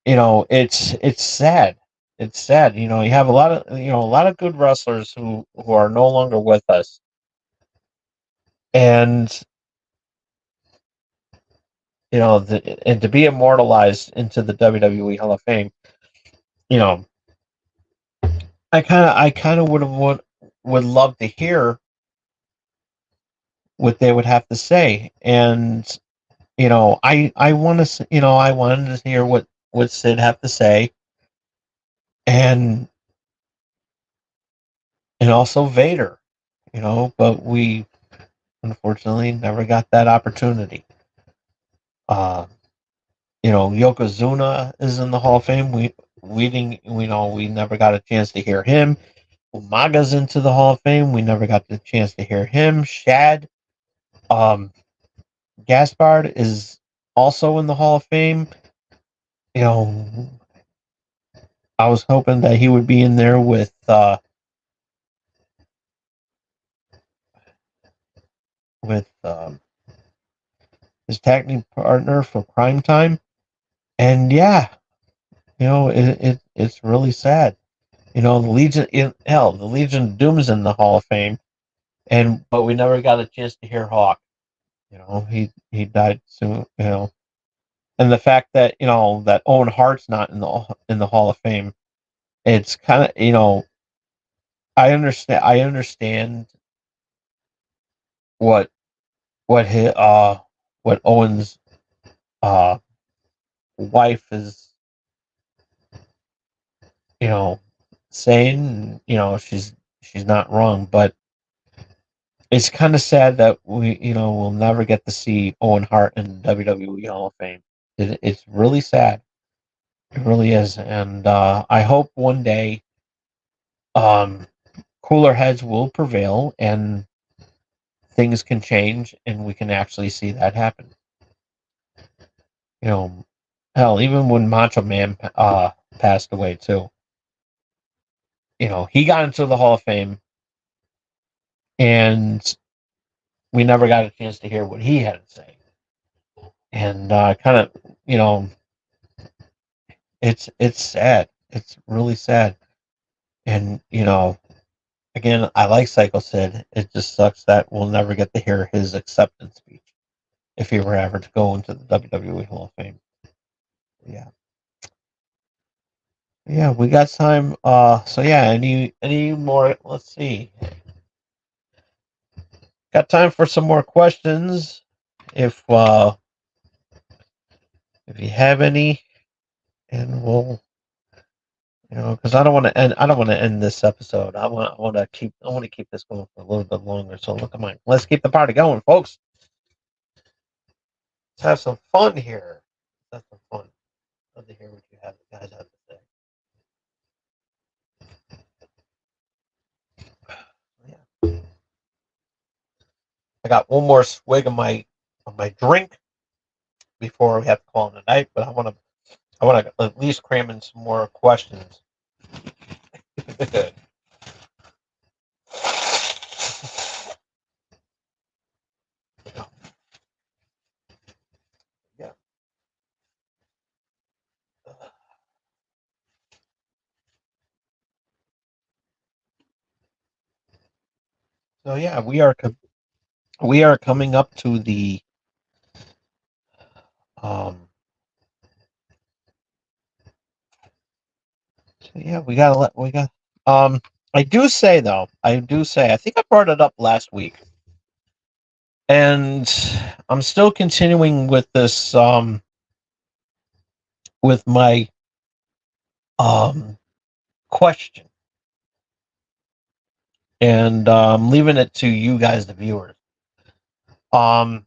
it's sad. It's sad. You have a lot of good wrestlers who are no longer with us, and and to be immortalized into the WWE Hall of Fame. You know, I kind of would love to hear what they would have to say, and I want to I wanted to hear what Sid have to say, and also Vader, but we unfortunately never got that opportunity. Uh, Yokozuna is in the Hall of Fame. We didn't, we never got a chance to hear him. Umaga's into the Hall of Fame. We never got the chance to hear him. Shad, um, Gaspard is also in the Hall of Fame. You know, I was hoping that he would be in there with his tag team partner for Prime Time. And yeah, it's really sad. The Legion of Doom is in the Hall of Fame, but we never got a chance to hear Hawk. He died soon. And the fact that that Owen Hart's not in the Hall of Fame, it's kind of I understand what what his, what Owen's uh wife is you know saying. She's not wrong, but it's kind of sad that we'll never get to see Owen Hart in the WWE Hall of Fame. It's really sad. It really is, and I hope one day um, cooler heads will prevail and things can change, and we can actually see that happen. You know, hell, even when Macho Man passed away too. He got into the Hall of Fame, and we never got a chance to hear what he had to say. And kind of, you know, it's sad. It's really sad. And again, I like Psycho Sid. It just sucks that we'll never get to hear his acceptance speech if he were ever to go into the WWE Hall of Fame. Yeah, yeah, we got time. So yeah, any more? Let's see. Got time for some more questions. If uh, if you have any, and we'll because I don't want to end this episode. I want to keep this going for a little bit longer. So let's keep the party going, folks. Let's have some fun here. Let's have some fun. Love to hear what you guys have to say. Yeah, I got one more swig of my drink before we have to call it a night. But I want to at least cram in some more questions. Yeah. So yeah, we are coming up to the um. So yeah, we got I do say though, I think I brought it up last week, and I'm still continuing with this with my um question, and I'm leaving it to you guys, the viewers. Um,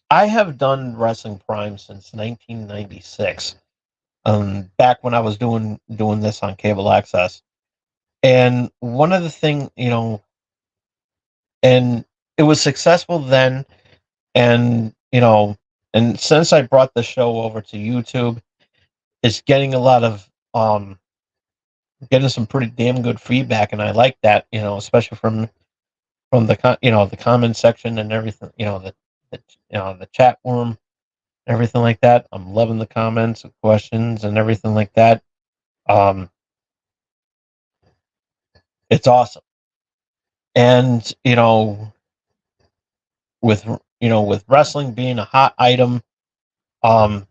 I have done Wrestling Prime since 1996. Back when I was doing this on cable access, and one of the thing, and it was successful then, and and since I brought the show over to YouTube, it's getting a lot of getting some pretty damn good feedback, and I like that, especially from the comment section and everything, the the chat room, everything like that. I'm loving the comments, the questions, and everything like that. Um, it's awesome, and with with wrestling being a hot item, um,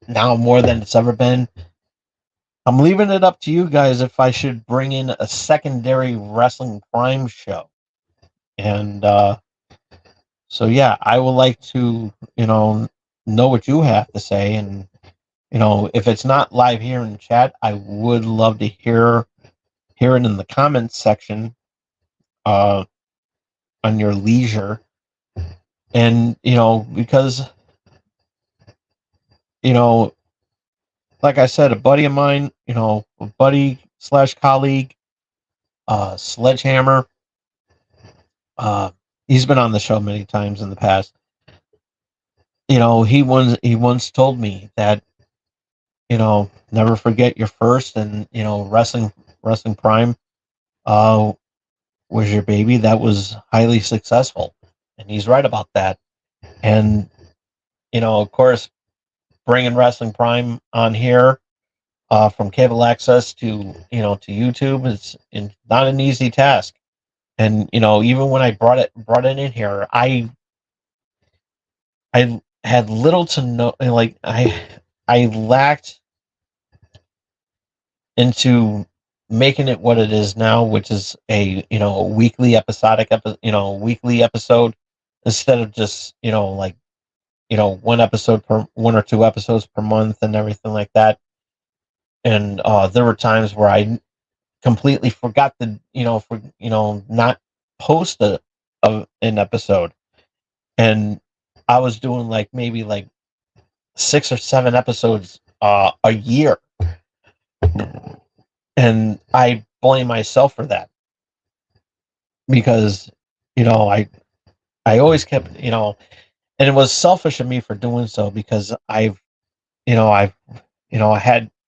now more than it's ever been. I'm leaving it up to you guys if I should bring in a secondary Wrestling Prime show. And so, yeah, I would like to, know what you have to say. And, if it's not live here in the chat, I would love to hear it in the comments section uh, on your leisure. And, because, you know, like I said, a buddy of mine, a buddy slash colleague, Sledgehammer, uh, he's been on the show many times in the past. He once told me that never forget your first, and wrestling prime uh was your baby that was highly successful, and he's right about that. And of course, bringing Wrestling Prime on here from cable access to to YouTube is not an easy task. And even when I brought it in here, I had little to no, like I lacked into making it what it is now, which is a weekly weekly episode, instead of just like one or two episodes per month and everything like that. And there were times where I completely forgot to not post an episode, and I was doing like maybe like 6 or 7 episodes a year, and I blame myself for that, because I always kept and it was selfish of me for doing so, because I had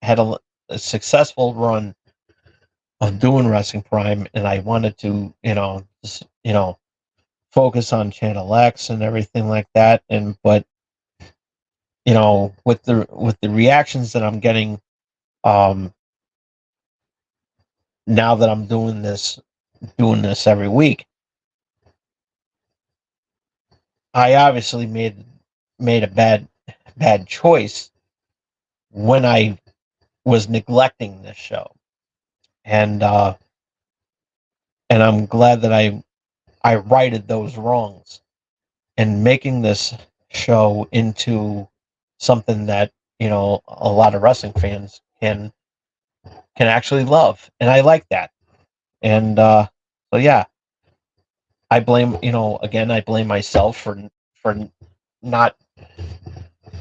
a successful run of doing Wrestling Prime, and I wanted to just, focus on Channel X and everything like that. And but with the reactions that I'm getting, um now that I'm doing this every week, I obviously made a bad choice when I was neglecting this show. And I'm glad that I righted those wrongs, and making this show into something that a lot of wrestling fans can actually love, and I like that. And so yeah, I blame myself for not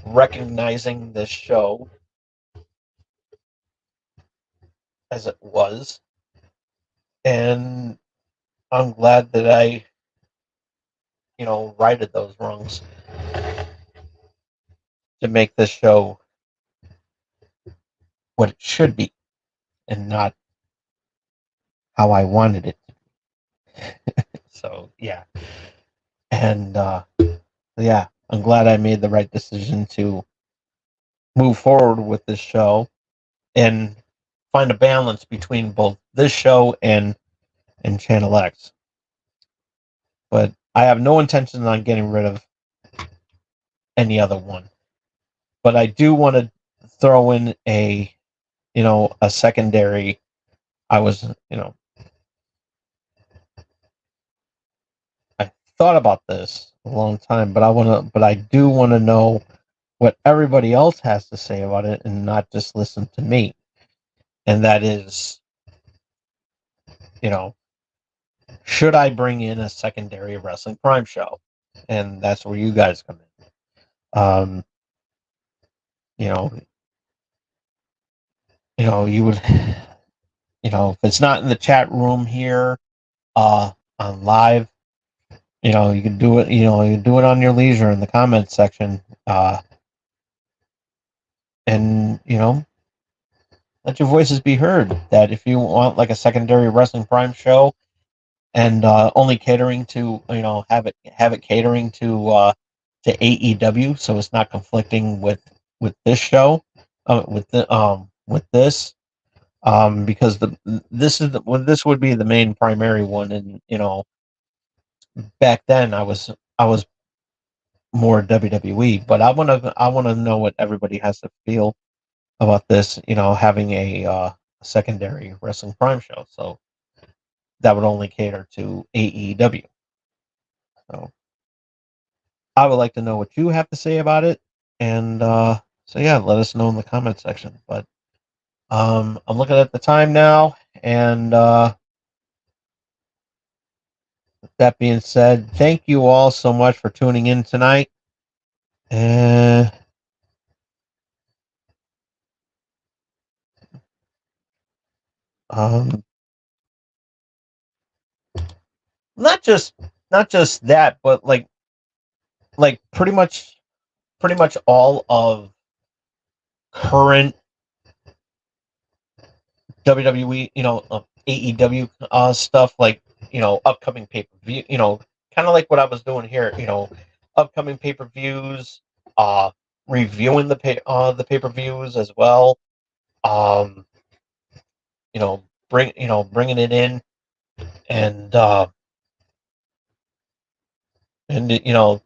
recognizing this show as it was, and I'm glad that I righted those wrongs to make this show what it should be, and not how I wanted it. So yeah, and yeah, I'm glad I made the right decision to move forward with this show, and find a balance between both this show and and Channel X. But I have no intention on getting rid of any other one. But I do want to throw in a secondary. I was, I thought about this a long time, but I do want to know what everybody else has to say about it and not just listen to me. And that is, should I bring in a secondary Wrestling Prime show? And that's where you guys come in. You know, you would, if it's not in the chat room here, on live, you can do it. You can do it on your leisure in the comments section. And let your voices be heard. That if you want like a secondary Wrestling Prime show, and only catering to have it catering to AEW, so it's not conflicting with this show, with this, because this would be the main primary one, and back then I was more WWE, but I want to know what everybody has to feel about this, having a secondary Wrestling Prime show, so that would only cater to AEW. So I would like to know what you have to say about it, and so yeah, let us know in the comment section. But I'm looking at the time now, and that being said, thank you all so much for tuning in tonight. And not just that, but like pretty much all of current WWE, AEW stuff, like upcoming pay per view, kind of like what I was doing here, upcoming pay per views, reviewing the pay per views as well, um, bringing it in, and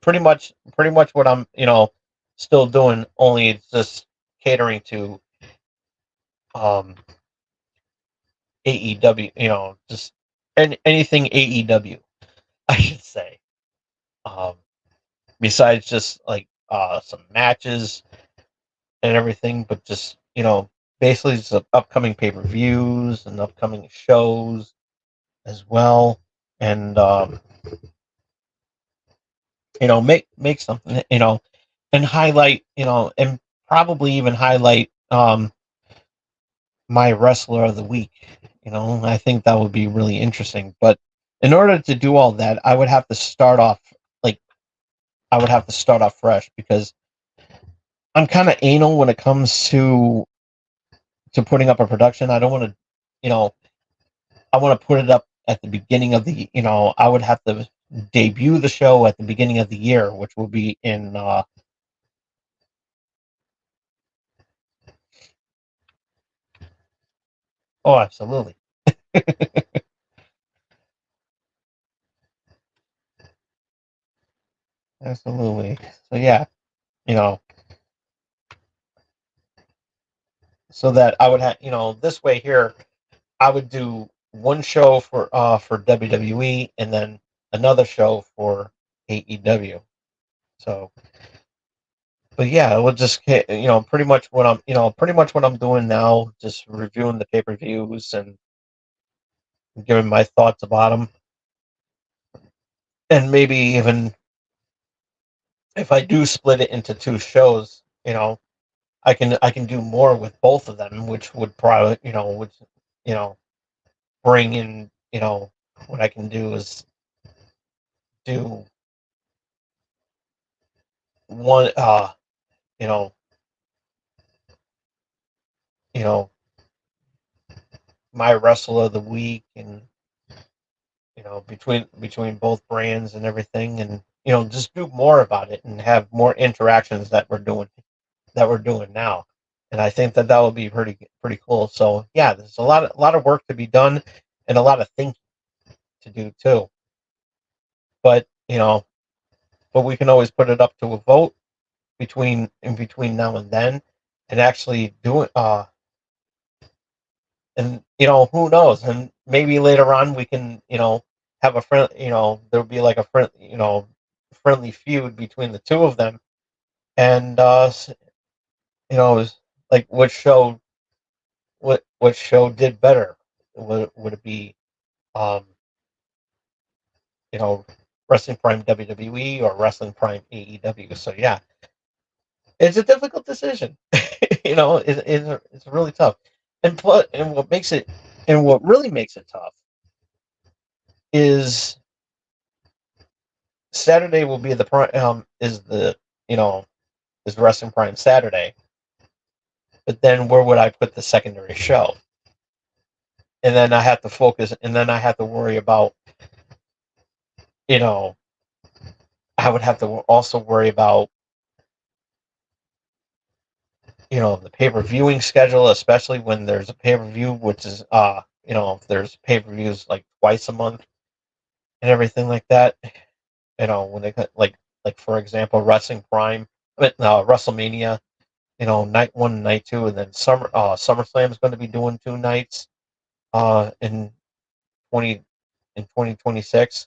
pretty much what I'm still doing, only it's just catering to AEW, just anything AEW, I should say. Besides just like some matches and everything, but just basically just upcoming pay-per-views and upcoming shows as well, and make something, and highlight, and probably even highlight my wrestler of the week. I think that would be really interesting. But in order to do all that, I would have to start off fresh, because I'm kind of anal when it comes to putting up a production. I don't want to, I want to put it up at the beginning of the, I would have to debut the show at the beginning of the year, which will be in, oh, absolutely. Absolutely. So yeah, you know, so that I would have, this way here, I would do one show for WWE, and then another show for AEW. So, but yeah, it would just, pretty much what I'm doing now, just reviewing the pay-per-views and giving my thoughts about them, and maybe even if I do split it into two shows, I can do more with both of them, which would probably, you know, bring in, what I can do is do one, you know, you know, my wrestler of the week, and between both brands and everything, and just do more about it and have more interactions that we're doing now. And I think that would be pretty cool. So yeah, there's a lot of work to be done, and a lot of thinking. to do too. But but we can always put it up to a vote in between now and then, and actually do it. And who knows? And maybe later on we can have a friend. There'll be like a friend. Friendly feud between the two of them, and like what show did better? Would it be um you know Wrestling Prime WWE or Wrestling Prime AEW? So yeah, it's a difficult decision. It's really tough. And what really makes it tough is Saturday will be the is the you know is Wrestling Prime Saturday, but then where would I put the secondary show? And then I have to focus, and then I have to worry about you know I would have to also worry about the pay-per-viewing schedule, especially when there's a pay-per-view, which is there's pay-per-views like twice a month and everything like that. When they like for example, Wrestling Prime, WrestleMania, night one, night two, and then SummerSlam is going to be doing 2 nights in 2026,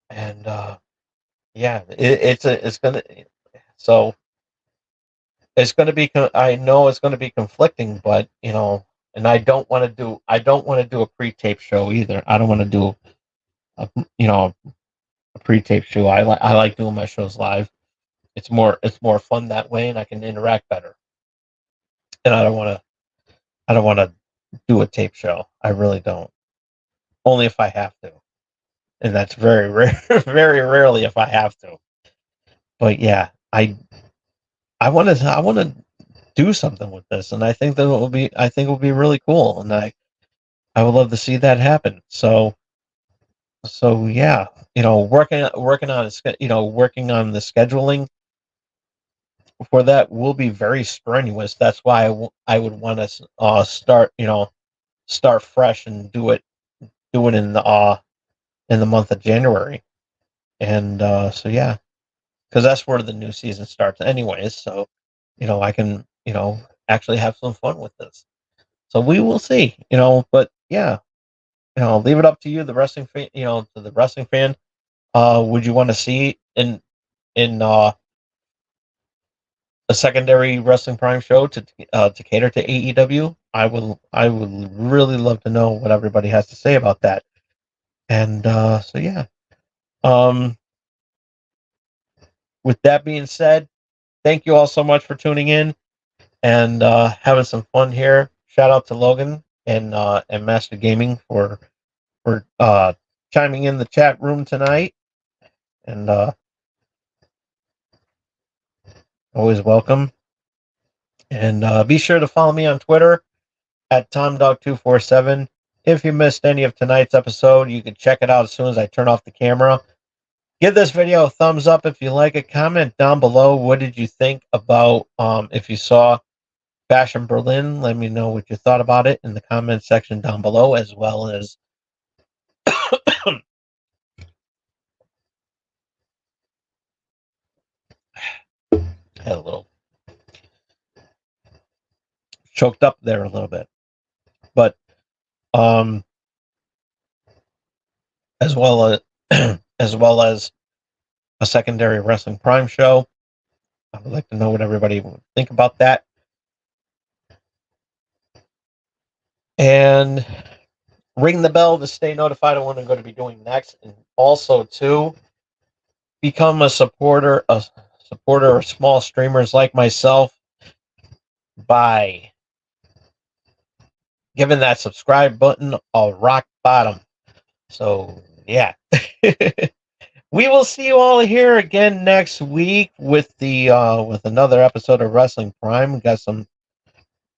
and yeah, it's gonna so it's going to be. I know it's going to be conflicting, but and I don't want to do a pre-tape show either. I don't want to do a a pre-tape show. I like doing my shows live. It's more fun that way, and I can interact better. And I don't want to do a tape show. I really don't. Only if I have to, and that's very rare, very rarely if I have to. But yeah, I want to do something with this, and I think it will be really cool, and I would love to see that happen. So yeah, working on the scheduling for that will be very strenuous. That's why I would want to start fresh and do it in the month of January. And so yeah, because that's where the new season starts anyways. So I can actually have some fun with this. So we will see. But yeah, I'll leave it up to you, the wrestling fan. To the wrestling fan. Would you want to see in a secondary Wrestling Prime show to cater to AEW? I would really love to know what everybody has to say about that. And so yeah. Um, with that being said, thank you all so much for tuning in and having some fun here. Shout out to Logan and Master Gaming for chiming in the chat room tonight, and always welcome. And be sure to follow me on Twitter at TomDog247. If you missed any of tonight's episode, you can check it out as soon as I turn off the camera. Give this video a thumbs up if you like it. Comment down below what did you think about if you saw Fashion Berlin. Let me know what you thought about it in the comment section down below, as well as had a little choked up there a little bit, but um, as well as as well as a secondary Wrestling Prime show. I would like to know what everybody would think about that. And ring the bell to stay notified of what I'm going to be doing next. And also, to become a supporter of small streamers like myself by giving that subscribe button a rock bottom. So, yeah. We will see you all here again next week with with another episode of Wrestling Prime. We got some,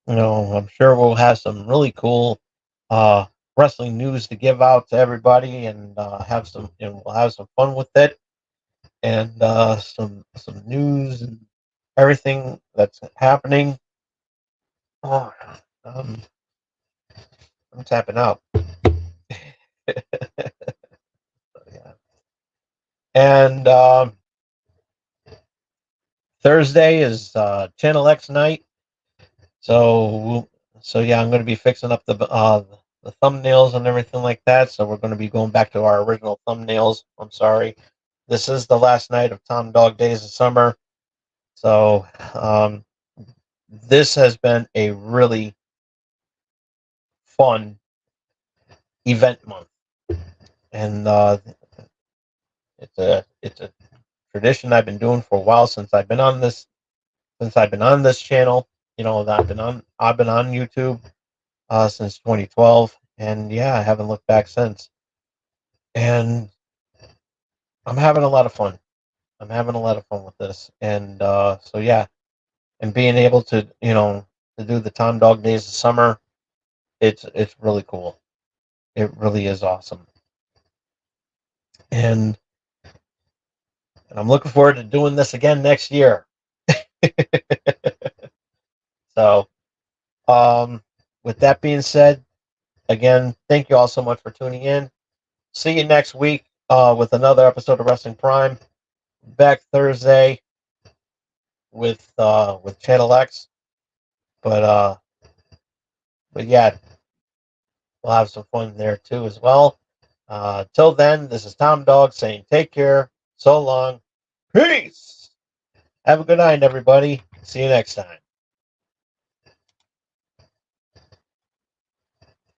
I'm sure we'll have some really cool uh, wrestling news to give out to everybody, and we'll have some fun with it, and some news and everything that's happening. Oh, I'm tapping out. And Thursday is Channel X night. So yeah, I'm going to be fixing up the thumbnails and everything like that. So we're going to be going back to our original thumbnails. I'm sorry. This is the last night of Tom Dog Days of Summer. So this has been a really fun event month, and it's a tradition I've been doing for a while since I've been on this channel. You know, I've been on YouTube since 2012, and yeah, I haven't looked back since. And I'm having a lot of fun. I'm having a lot of fun with this, and so yeah, and being able to to do the Tom Dog Days of Summer, it's really cool. It really is awesome, and I'm looking forward to doing this again next year. So, um, with that being said, again, thank you all so much for tuning in. See you next week with another episode of Wrestling Prime. Back Thursday with Channel X, but but yeah, we'll have some fun there too as well. Till then, this is Tom Dog saying take care, so long, peace. Have a good night, everybody. See you next time.